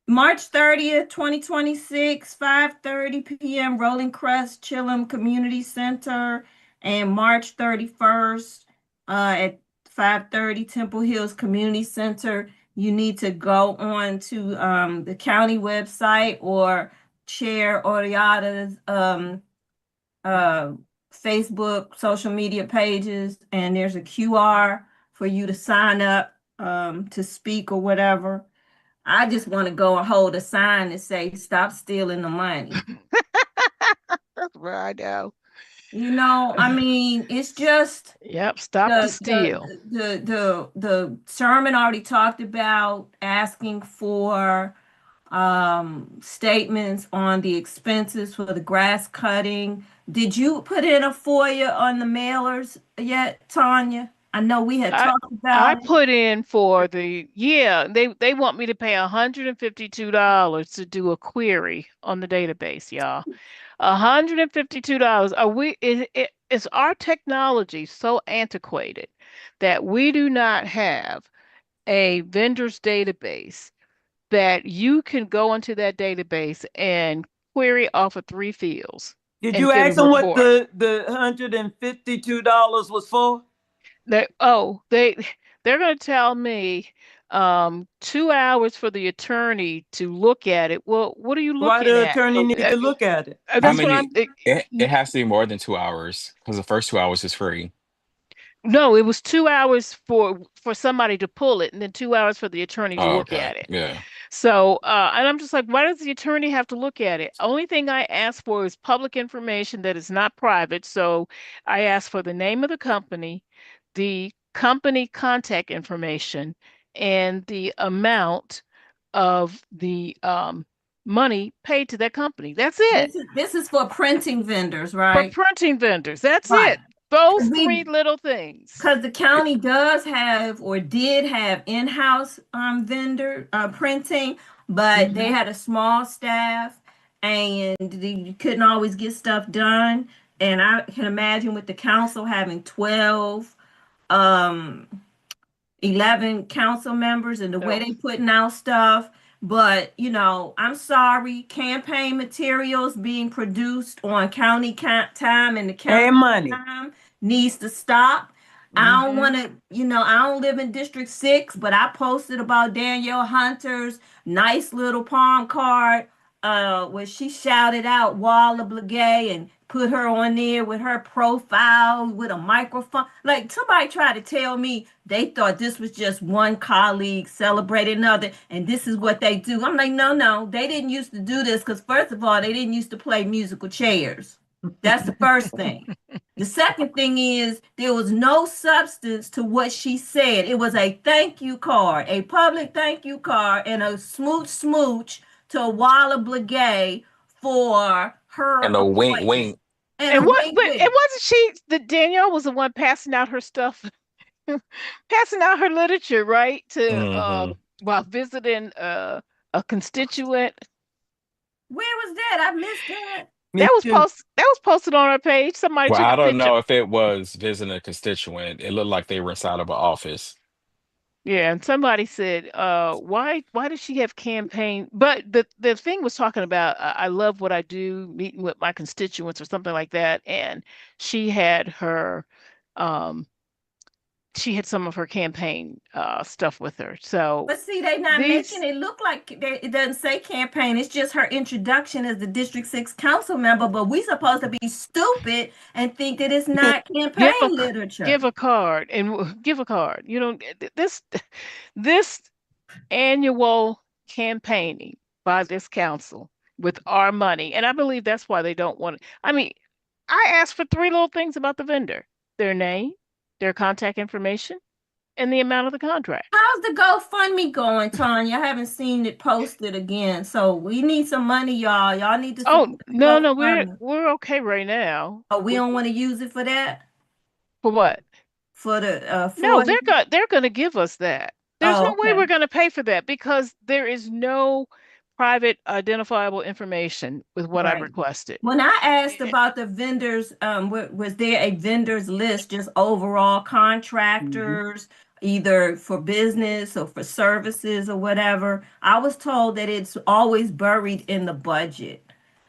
March 30th, 2026, 5:30 p.m. Rolling Crest Chillum Community Center, and March 31st at 5:30 Temple Hills Community Center. You need to go on to the county website or Chair Oriata's Facebook social media pages, and there's a QR for you to sign up to speak or whatever. I just want to go and hold a sign that say, "Stop stealing the money." That's where I know. You know, I mean, it's just Yep, stop the steal. The Sherman already talked about asking for statements on the expenses for the grass cutting. Did you put in a FOIA on the mailers yet, Tanya? I know we had talked about I put in for they want me to pay $152 to do a query on the database, y'all. $152. Is our technology so antiquated that we do not have a vendor's database that you can go into that database and query off of 3 fields? Did you ask them what the $152 was for? They're going to tell me 2 hours for the attorney to look at it. Well, what are you looking at? Why the at? attorney need to look at it? That's what I'm. It has to be more than 2 hours because the first 2 hours is free. No, it was 2 hours for somebody to pull it, and then 2 hours for the attorney to look at it. Yeah. So, and I'm just like, why does the attorney have to look at it? Only thing I ask for is public information that is not private. So I ask for the name of the company contact information, and the amount of the money paid to that company. That's it. This is for printing vendors, right? For printing vendors. That's it. Those 3 little things. Because the county does have or did have in-house vendor printing, but they had a small staff and you couldn't always get stuff done. And I can imagine with the council having 11 council members and the way they putting out stuff. But, you know, I'm sorry, campaign materials being produced on county time and the county time needs to stop. I don't want to, you know, I don't live in District 6, but I posted about Danielle Hunter's nice little palm card where she shouted out Walla Blagay and put her on there with her profile with a microphone. Like, somebody tried to tell me they thought this was just one colleague celebrating another, and this is what they do. I'm like, no, they didn't used to do this because, first of all, they didn't used to play musical chairs. That's the first thing. The second thing is there was no substance to what she said. It was a thank you card, a public thank you card, and a smooch to Walla Blagay for her and a wink. And what? But it wasn't she. The Danielle was the one passing out her stuff, passing out her literature, right? To while visiting a constituent. Where was that? I missed that. That was posted on our page. Somebody Well, took I a don't picture. know if it was visiting a constituent. It looked like they were inside of an office. Yeah, and somebody said, why does she have campaign? But the thing was talking about, I love what I do, meeting with my constituents or something like that. And she had her, um, she had some of her campaign stuff with her. So But see, they not making these, it look like it doesn't say campaign. It's just her introduction as the District 6 council member. But we supposed to be stupid and think that it's not campaign give a literature. give a card and give a card. You know, this annual campaigning by this council with our money. And I believe that's why they don't want it. I mean, I asked for three little things about the vendor: their name, their contact information, and the amount of the contract. How's the GoFundMe going, Tanya? I haven't seen it posted again. So we need some money, y'all. Y'all need to Oh, support the no, GoFundMe. we're okay right now. Oh, we don't want to use it for that? For what? For the No, for they're gonna give us that. There's Oh, no way okay. we're gonna pay for that because there is no private identifiable information with what I've Right. requested. When I asked about the vendors, was there a vendors list, just overall contractors, either for business or for services or whatever? I was told that it's always buried in the budget.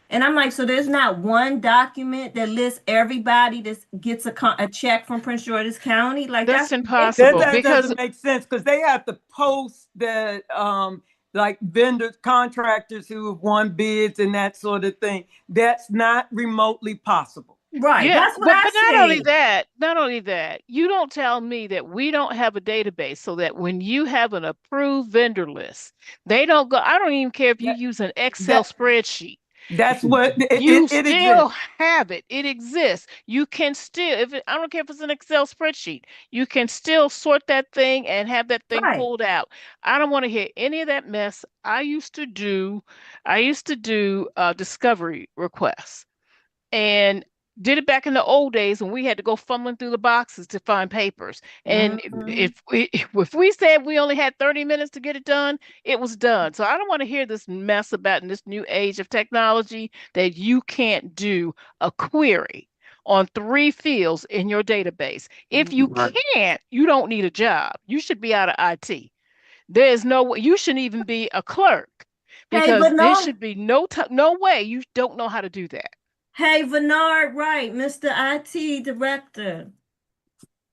And I'm like, so there's not one document that lists everybody that gets a check from Prince George's County? Like, That's that's impossible ridiculous. That because doesn't make sense because they have to post that like vendors, contractors who have won bids and that sort of thing. That's not remotely possible. Right. yeah, That's what I but said. not only that, you don't tell me that we don't have a database so that when you have an approved vendor list, they don't go. I don't even care if you That, use an Excel that spreadsheet. that's what You it still exists. have it. It exists. You can still, I don't care if it's an Excel spreadsheet, you can still sort that thing and have that thing Right. pulled out. I don't want to hear any of that mess. I used to do discovery requests and did it back in the old days when we had to go fumbling through the boxes to find papers. And Mhm. if we said we only had 30 minutes to get it done, it was done. So I don't want to hear this mess about in this new age of technology that you can't do a query on three fields in your database. If you Right. can't, you don't need a job. You should be out of IT. There's no way you shouldn't even be a clerk Hey, because there Bernard. should be no way you don't know how to do that. Hey, Bernard Wright, Mr. IT Director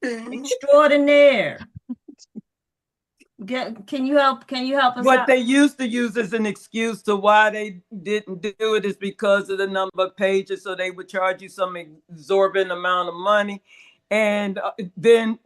Extraordinaire. Can you help us What out? they used to use as an excuse to why they didn't do it is because of the number of pages, so they would charge you some exorbitant amount of money, and then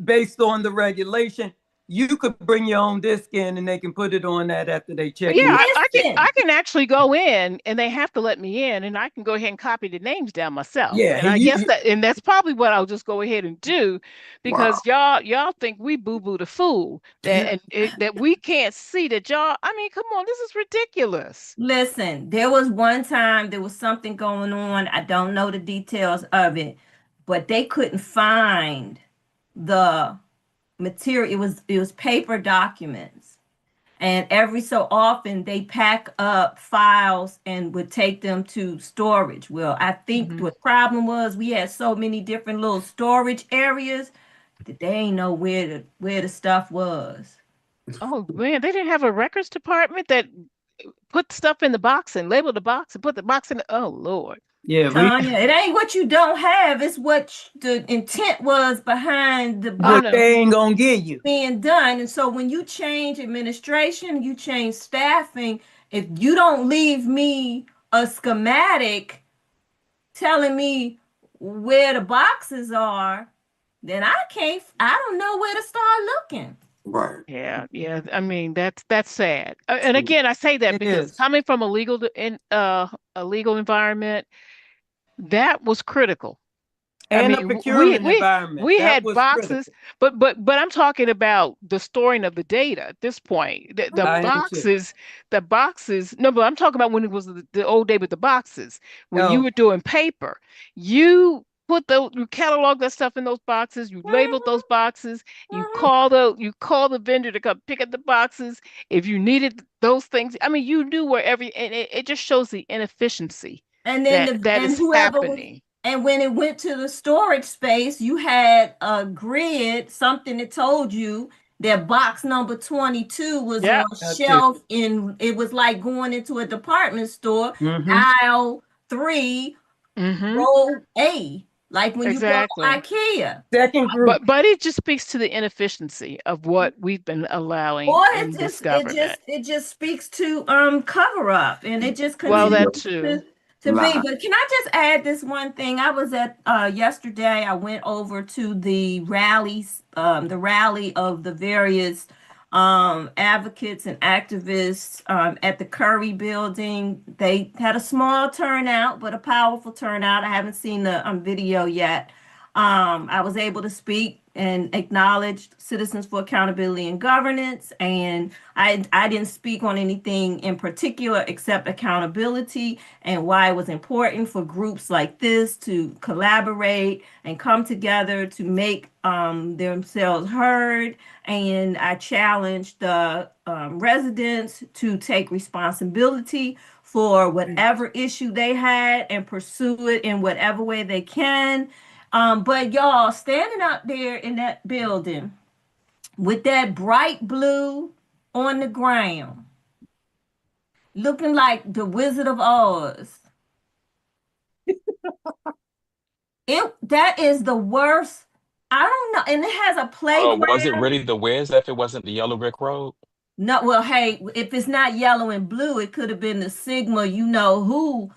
based on the regulation, you could bring your own disk in, and they can put it on that after they check Yeah, you. Listen. I can actually go in and they have to let me in and I can go ahead and copy the names down myself. Yeah, And I guess that and that's probably what I'll just go ahead and do wow. because y'all think we boo-boo the fool that we can't see that y'all I mean, come on, this is ridiculous. Listen, there was one time there was something going on. I don't know the details of it, but they couldn't find the material. It was paper documents. And every so often they pack up files and would take them to storage. Well, I think Mhm. the problem was we had so many different little storage areas that they ain't know where the stuff was. Oh man, they didn't have a records department that put stuff in the box and labeled the box and put the box in oh Lord. Yeah, we Tanya, it ain't what you don't have, it's what the intent was behind the Oh what box no. they ain't gonna give you. being done. And so when you change administration, you change staffing, if you don't leave me a schematic telling me where the boxes are, then I don't know where to start looking. Right. Yeah. I mean, that's sad. And again, I say that It because is. coming from a legal environment, that was critical. And the procurement environment. we That had was boxes, critical. but I'm talking about the storing of the data at this point. The I am too. boxes. No, but I'm talking about when it was the old day with the boxes, when you Oh, were doing paper. You you catalog that stuff in those boxes. You labeled those boxes. You call the vendor to come pick up the boxes if you needed those things. I mean, you knew where and it just shows the inefficiency And then that and is whoever was, happening. and when it went to the storage space, you had a grid, something that told you that box number 22 was on Yep. okay. shelf in, it was like going into a department store, Mm-hmm. aisle 3, Mm-hmm. row A, like when you go to Exactly. IKEA. Second group. But it just speaks to the inefficiency of what we've been allowing Or in this government. it just speaks to cover up, and it just Well, that continues too. to be. Lie. But can I just add this one thing? I was at yesterday, I went over to the rallies, the rally of the various advocates and activists at the Curry building. They had a small turnout, but a powerful turnout. I haven't seen the video yet. I was able to speak and acknowledge Citizens for Accountability and Governance, and I didn't speak on anything in particular except accountability and why it was important for groups like this to collaborate and come together to make themselves heard. And I challenged the residents to take responsibility for whatever issue they had and pursue it in whatever way they can. But y'all standing out there in that building with that bright blue on the ground, looking like the Wizard of Oz. That is the worst. I don't know. And it has a Oh, was it playground. really the Wiz if it wasn't the yellow brick road? No, well, hey, if it's not yellow and blue, it could have been the Sigma, you know who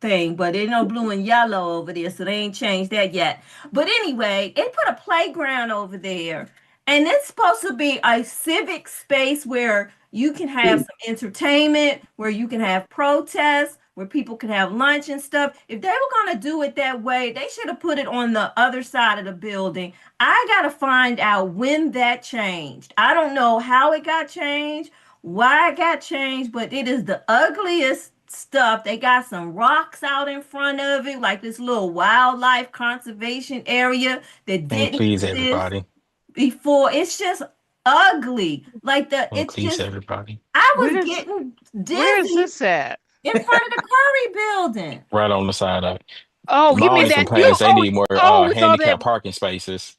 thing, but there's no blue and yellow over there, so they ain't changed that yet. But anyway, they put a playground over there, and it's supposed to be a civic space where you can have some entertainment, where you can have protests, where people can have lunch and stuff. If they were gonna do it that way, they should have put it on the other side of the building. I got to find out when that changed. I don't know how it got changed, why it got changed, but it is the ugliest stuff. They got some rocks out in front of it, like this little wildlife conservation area that And didn't please, exist everybody. before. It's just ugly. And It's please, just, everybody. I Where was does getting where is dizzy this at? in front of the Curry building. Right on the side of it. Oh, My you mean only that complaint is they need more with all that handicap parking spaces.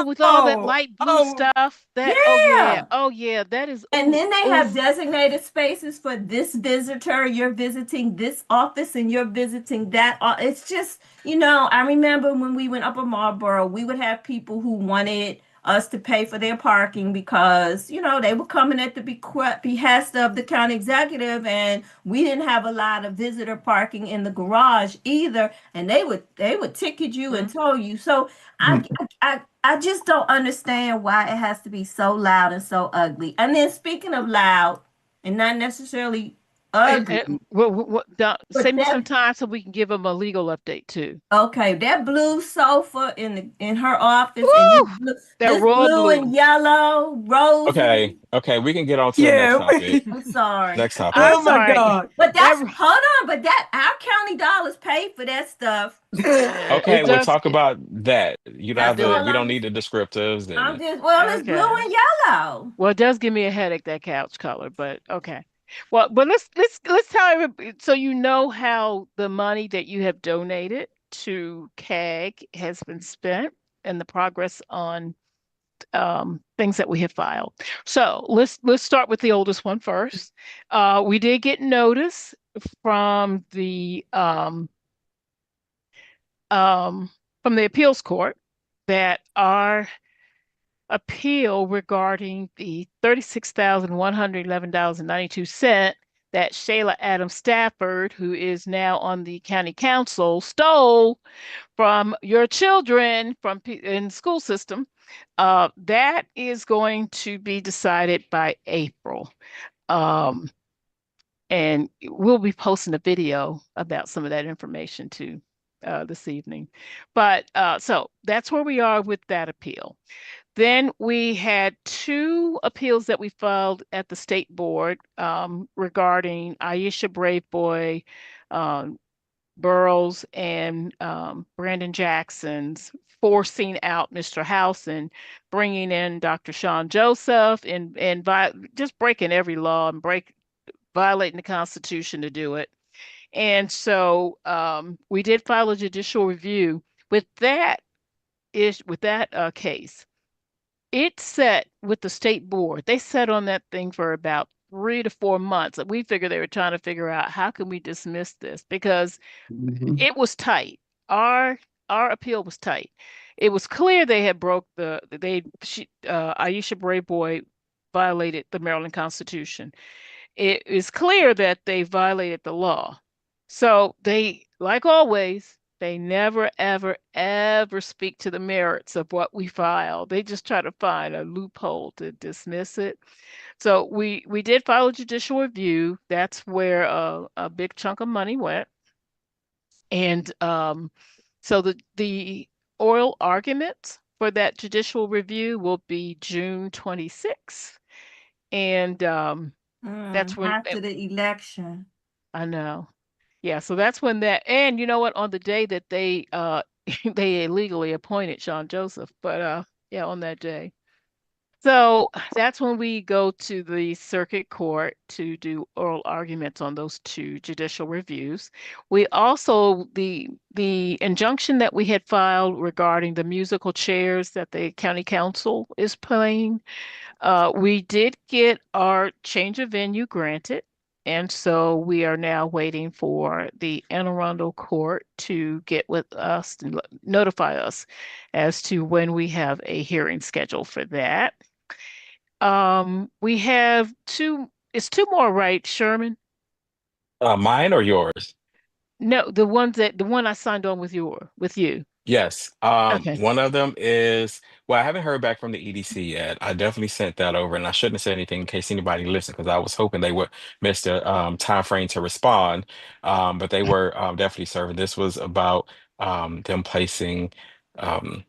with all that Oh, light blue oh, stuff? That Yeah. oh yeah, that is And ooh then they have oof. designated spaces for this visitor. You're visiting this office and you're visiting that. It's just, I remember when we went up in Marlboro, we would have people who wanted us to pay for their parking because, they were coming at the behest of the county executive, and we didn't have a lot of visitor parking in the garage either. And they would ticket you and tow you. So I just don't understand why it has to be so loud and so ugly. And then speaking of loud and not necessarily ugly, Save but me some time so we can give them a legal update too. okay, that blue sofa in her office, and Woo! That this royal blue and blue. yellow roses. Okay, we can get on to the next yeah. topic. I'm sorry. Next topic. Oh That's all my right. God. But That hold on, but that our county dollars paid for that stuff. Okay, it we'll does talk about that. You don't it have to, All we don't does. need the descriptives I'm and just, well, it's blue Okay. and yellow. Well, it does give me a headache, that couch color, but okay. Well, but let's tell everybody so you know how the money that you have donated to CAG has been spent and the progress on things that we have filed. So let's start with the oldest one first. We did get notice from um, the appeals court that our appeal regarding the $36,111.92 that Shayla Adams Stafford, who is now on the county council, stole from your children in school system, that is going to be decided by April. Um, and we'll be posting a video about some of that information too. this evening. But so that's where we are with that appeal. Then we had two appeals that we filed at the state board regarding Aisha Braveboy, um, Burroughs, and Brandon Jackson's forcing out Mr. Housen, bringing in Dr. Sean Joseph, and just breaking every law and violating the Constitution to do it. And so we did file a judicial review with that case. It sat with the state board. They sat on that thing for about 3 to 4 months. We figured they were trying to figure out how can we dismiss this because it was tight. Our appeal was tight. It was clear they had Aisha Braveboy violated the Maryland Constitution. It is clear that they violated the law. So they, like always, they never, ever, ever speak to the merits of what we filed. They just try to find a loophole to dismiss it. So we did file a judicial review. That's where a big chunk of money went. And so the oral arguments for that judicial review will be June 26th. And that's when after the election. I know. Yeah, so that's when that, and you know what, on the day that they they illegally appointed Sean Joseph, but yeah, on that day. So that's when we go to the circuit court to do oral arguments on those two judicial reviews. We also the injunction that we had filed regarding the musical chairs that the county council is playing. We did get our change of venue granted, and so we are now waiting for the Anne Arundel Court to get with us and notify us as to when we have a hearing scheduled for that. We have it's two more, right, Sherman? Mine or yours? No, the one I signed on with you. Yes. Okay. One of them is, well, I haven't heard back from the EDC yet. I definitely sent that over, and I shouldn't have said anything in case anybody listened because I was hoping they would miss the time frame to respond. But they were definitely serving. This was about them placing um,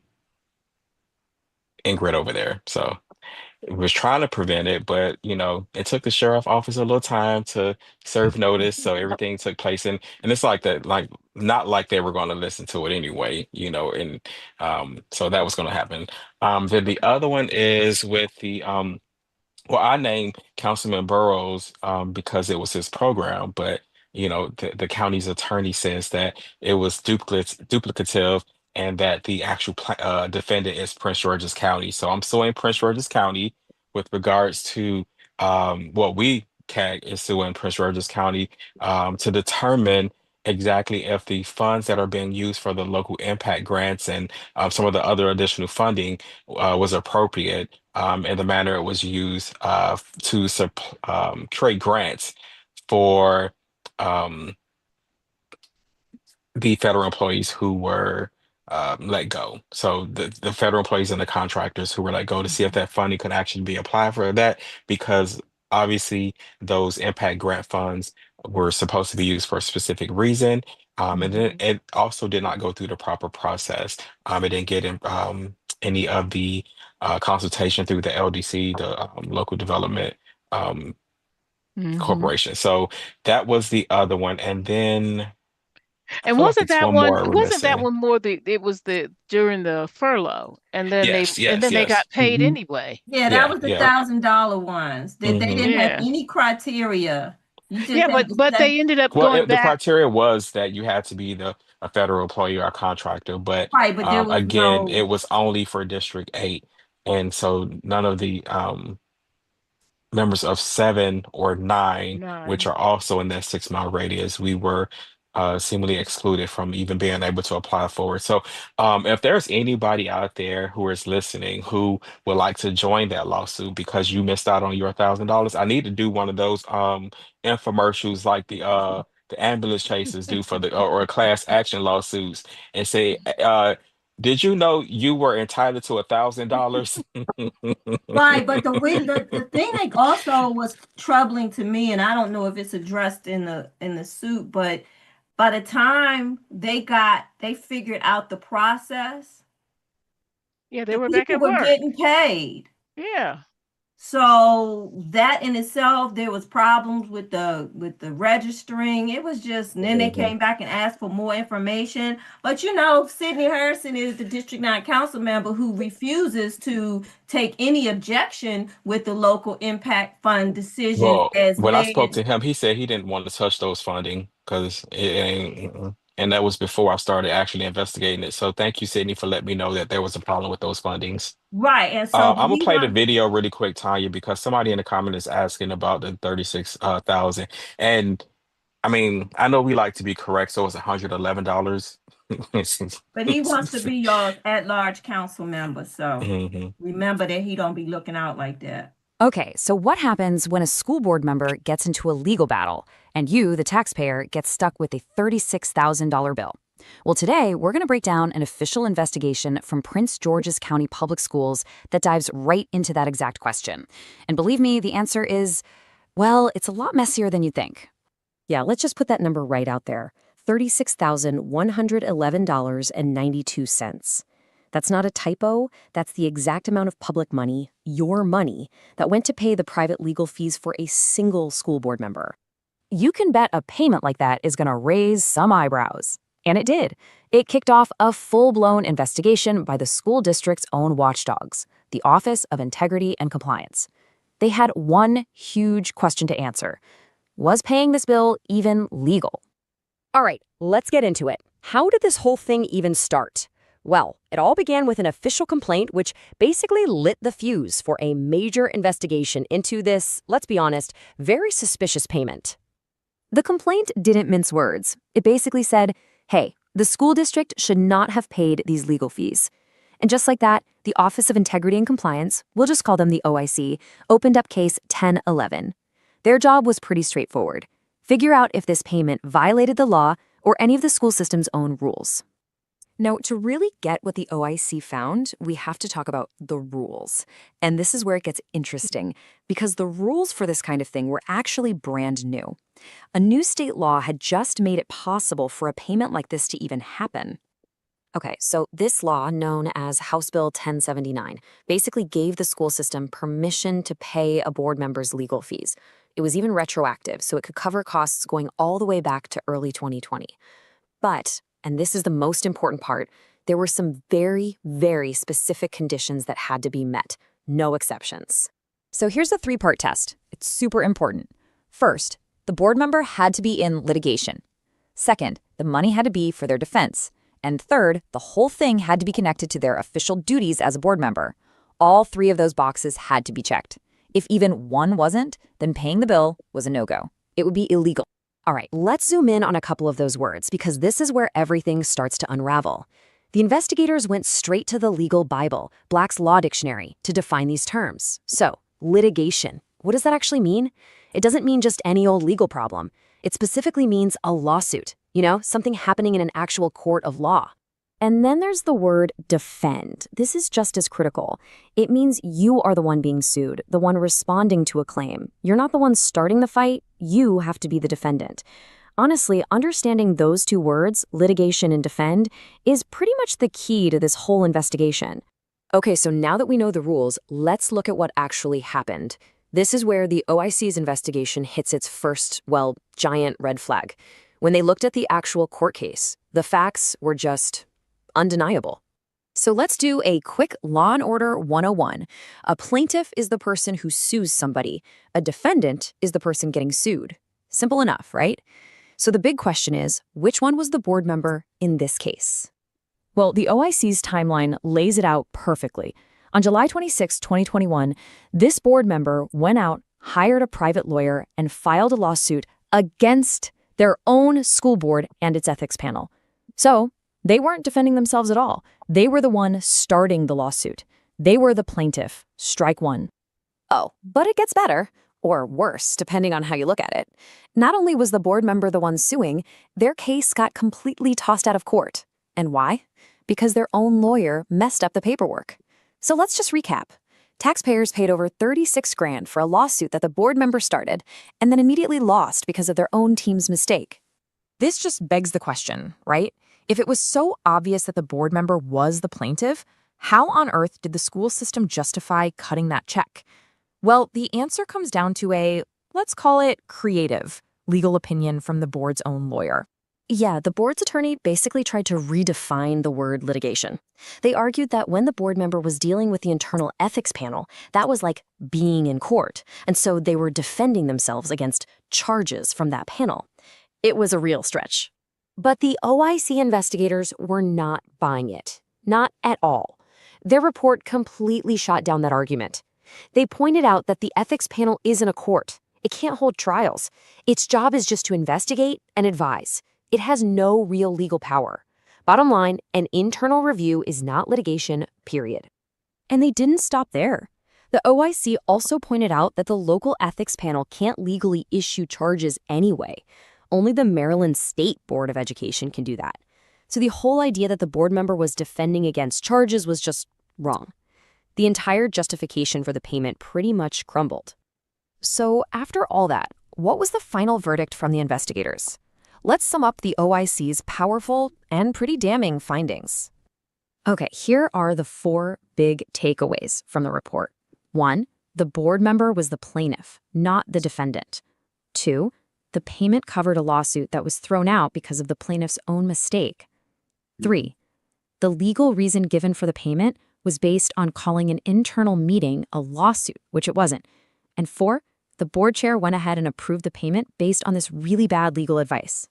Ingrid over there. So was trying to prevent it, but it took the sheriff office a little time to serve notice, so everything took place, and it's like that, like not like they were going to listen to it anyway, and so that was going to happen. Then the other one is with the well, I named Councilman Burrows because it was his program, but the county's attorney says that it was duplicative, and that the actual defendant is Prince George's County. So I'm suing Prince George's County with regards to what we CAG is suing Prince George's County to determine exactly if the funds that are being used for the local impact grants and some of the other additional funding was appropriate in the manner it was used to create grants for um, the federal employees who were let go. So the federal employees and the contractors who were let go to see if that funding could actually be applied for that, because obviously those impact grant funds were supposed to be used for a specific reason. And then it also did not go through the proper process. It didn't get any of the consultation through the LDC, the local development Hmm. corporation. So that was the other one. And then I And feel like it's one more we're wasn't that missing. one more it was the during the furlough, and then Yes, yes, they yes. got paid anyway. Yeah, that Yeah, was the yeah. $1,000 ones. That they Hmm. didn't have Yeah. any criteria. You just Yeah, had to but say, they ended up Well, going the back. criteria was that you had to be a federal employee or a contractor, but right, but there was again, it no, was only for District 8. And so none of the members of 7 or 9, which Nine. are also in that 6 mile radius, we were seemingly excluded from even being able to apply for it. So, if there's anybody out there who is listening who would like to join that lawsuit because you missed out on your $1,000, I need to do one of those infomercials like the ambulance chasers do for the or class action lawsuits and say, did you know you were entitled to $1,000? right, but the thing that also was troubling to me, and I don't know if it's addressed in the suit, but by the time they figured out the process, Yeah, they the were back people at were work. getting paid. Yeah. So that in itself, there was problems with the registering. It was just, and then they came back and asked for more information. But Sidney Harrison is the District 9 council member who refuses to take any objection with the local impact fund decision Well, as when I spoke to made. him, he said he didn't want to touch those funding because and that was before I started actually investigating it. So thank you, Sydney, for letting me know that there was a problem with those fundings. Right. And so I'm gonna he play the wants. video really quick, Tanya, because somebody in the comment is asking about the 36,000. And I mean, I know we like to be correct, so it's $111. But he wants to be your at-large council member. So hmm remember that he don't be looking out like that. Okay, so what happens when a school board member gets into a legal battle and you, the taxpayer, get stuck with a $36,000 bill? Well, today we're going to break down an official investigation from Prince George's County Public Schools that dives right into that exact question. And believe me, the answer is, well, it's a lot messier than you think. Yeah, let's just put that number right out there. $36,111.92. That's not a typo. That's the exact amount of public money, your money, that went to pay the private legal fees for a single school board member. You can bet a payment like that is going to raise some eyebrows. And it did. It kicked off a full-blown investigation by the school district's own watchdogs, the Office of Integrity and Compliance. They had one huge question to answer. Was paying this bill even legal? All right, let's get into it. How did this whole thing even start? Well, it all began with an official complaint which basically lit the fuse for a major investigation into this, let's be honest, very suspicious payment. The complaint didn't mince words. It basically said, hey, the school district should not have paid these legal fees. And just like that, the Office of Integrity and Compliance, we'll just call them the OIC, opened up case 1011. Their job was pretty straightforward. Figure out if this payment violated the law or any of the school system's own rules. Now, to really get what the OIC found, we have to talk about the rules. And this is where it gets interesting, because the rules for this kind of thing were actually brand new. A new state law had just made it possible for a payment like this to even happen. Okay, so this law, known as House Bill 1079, basically gave the school system permission to pay a board member's legal fees. It was even retroactive, so it could cover costs going all the way back to early 2020. But, and this is the most important part, there were some very, very specific conditions that had to be met. No exceptions. So here's the three-part test. It's super important. First, the board member had to be in litigation. Second, the money had to be for their defense. And third, the whole thing had to be connected to their official duties as a board member. All three of those boxes had to be checked. If even one wasn't, then paying the bill was a no-go. It would be illegal. All right, let's zoom in on a couple of those words because this is where everything starts to unravel. The investigators went straight to the legal Bible, Black's Law Dictionary, to define these terms. So, litigation. What does that actually mean? It doesn't mean just any old legal problem. It specifically means a lawsuit, something happening in an actual court of law. And then there's the word defend. This is just as critical. It means you are the one being sued, the one responding to a claim. You're not the one starting the fight. You have to be the defendant. Honestly, understanding those two words, litigation and defend, is pretty much the key to this whole investigation. Okay, so now that we know the rules, let's look at what actually happened. This is where the OIC's investigation hits its first, giant red flag. When they looked at the actual court case, the facts were just undeniable. So let's do a quick Law and Order 101. A plaintiff is the person who sues somebody. A defendant is the person getting sued. Simple enough, right? So the big question is, which one was the board member in this case? Well, the OIC's timeline lays it out perfectly. On July 26, 2021, this board member went out, hired a private lawyer, and filed a lawsuit against their own school board and its ethics panel. So they weren't defending themselves at all. They were the one starting the lawsuit. They were the plaintiff. Strike one. Oh, but it gets better, or worse, depending on how you look at it. Not only was the board member the one suing, their case got completely tossed out of court. And why? Because their own lawyer messed up the paperwork. So let's just recap. Taxpayers paid over $36,000 for a lawsuit that the board member started and then immediately lost because of their own team's mistake. This just begs the question, right? If it was so obvious that the board member was the plaintiff, how on earth did the school system justify cutting that check? Well, the answer comes down to a, let's call it creative, legal opinion from the board's own lawyer. Yeah, the board's attorney basically tried to redefine the word litigation. They argued that when the board member was dealing with the internal ethics panel, that was like being in court, and so they were defending themselves against charges from that panel. It was a real stretch. But the OIC investigators were not buying it. Not at all. Their report completely shot down that argument. They pointed out that the ethics panel isn't a court. It can't hold trials. Its job is just to investigate and advise. It has no real legal power. Bottom line, an internal review is not litigation, period. And they didn't stop there. The OIC also pointed out that the local ethics panel can't legally issue charges anyway. Only the Maryland State Board of Education can do that. So the whole idea that the board member was defending against charges was just wrong. The entire justification for the payment pretty much crumbled. So after all that, what was the final verdict from the investigators? Let's sum up the OIC's powerful and pretty damning findings. Okay, here are the 4 big takeaways from the report. 1, the board member was the plaintiff, not the defendant. 2, the payment covered a lawsuit that was thrown out because of the plaintiff's own mistake. 3, the legal reason given for the payment was based on calling an internal meeting a lawsuit, which it wasn't. And 4, the board chair went ahead and approved the payment based on this really bad legal advice.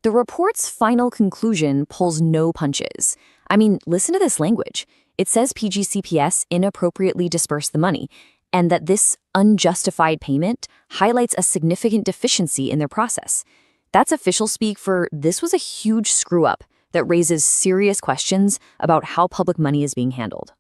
The report's final conclusion pulls no punches. I mean, listen to this language. It says PGCPS inappropriately dispersed the money, and that this unjustified payment highlights a significant deficiency in their process. That's official speak for this was a huge screw-up that raises serious questions about how public money is being handled.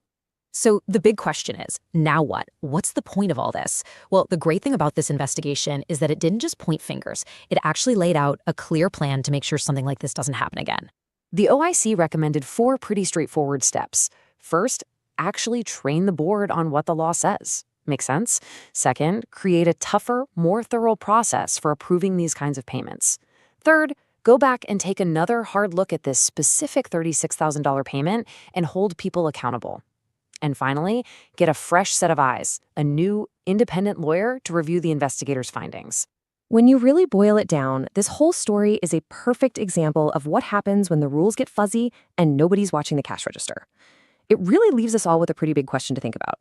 So the big question is, now what? What's the point of all this? Well, the great thing about this investigation is that it didn't just point fingers. It actually laid out a clear plan to make sure something like this doesn't happen again. The OIC recommended 4 pretty straightforward steps. First, actually train the board on what the law says. Make sense? Second, create a tougher, more thorough process for approving these kinds of payments. Third, go back and take another hard look at this specific $36,000 payment and hold people accountable. And finally, get a fresh set of eyes, a new, independent lawyer to review the investigator's findings. When you really boil it down, this whole story is a perfect example of what happens when the rules get fuzzy and nobody's watching the cash register. It really leaves us all with a pretty big question to think about.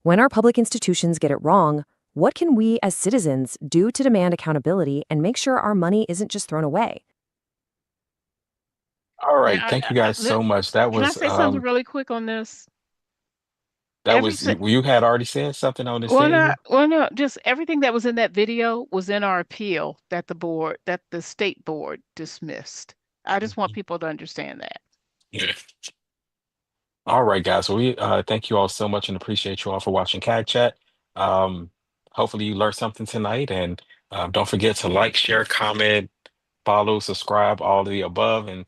When our public institutions get it wrong, what can we as citizens do to demand accountability and make sure our money isn't just thrown away? All right, thank you guys so much. That Can I was say something really quick on this? you had already said something on this segment? Well, no, just everything that was in that video was in our appeal that the state board dismissed. I just want people to understand that. Yeah. All right, guys. So we thank you all so much and appreciate you all for watching CAG Chat. Hopefully you learned something tonight, and don't forget to like, share, comment, follow, subscribe, all of the above, and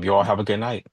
you all have a good night.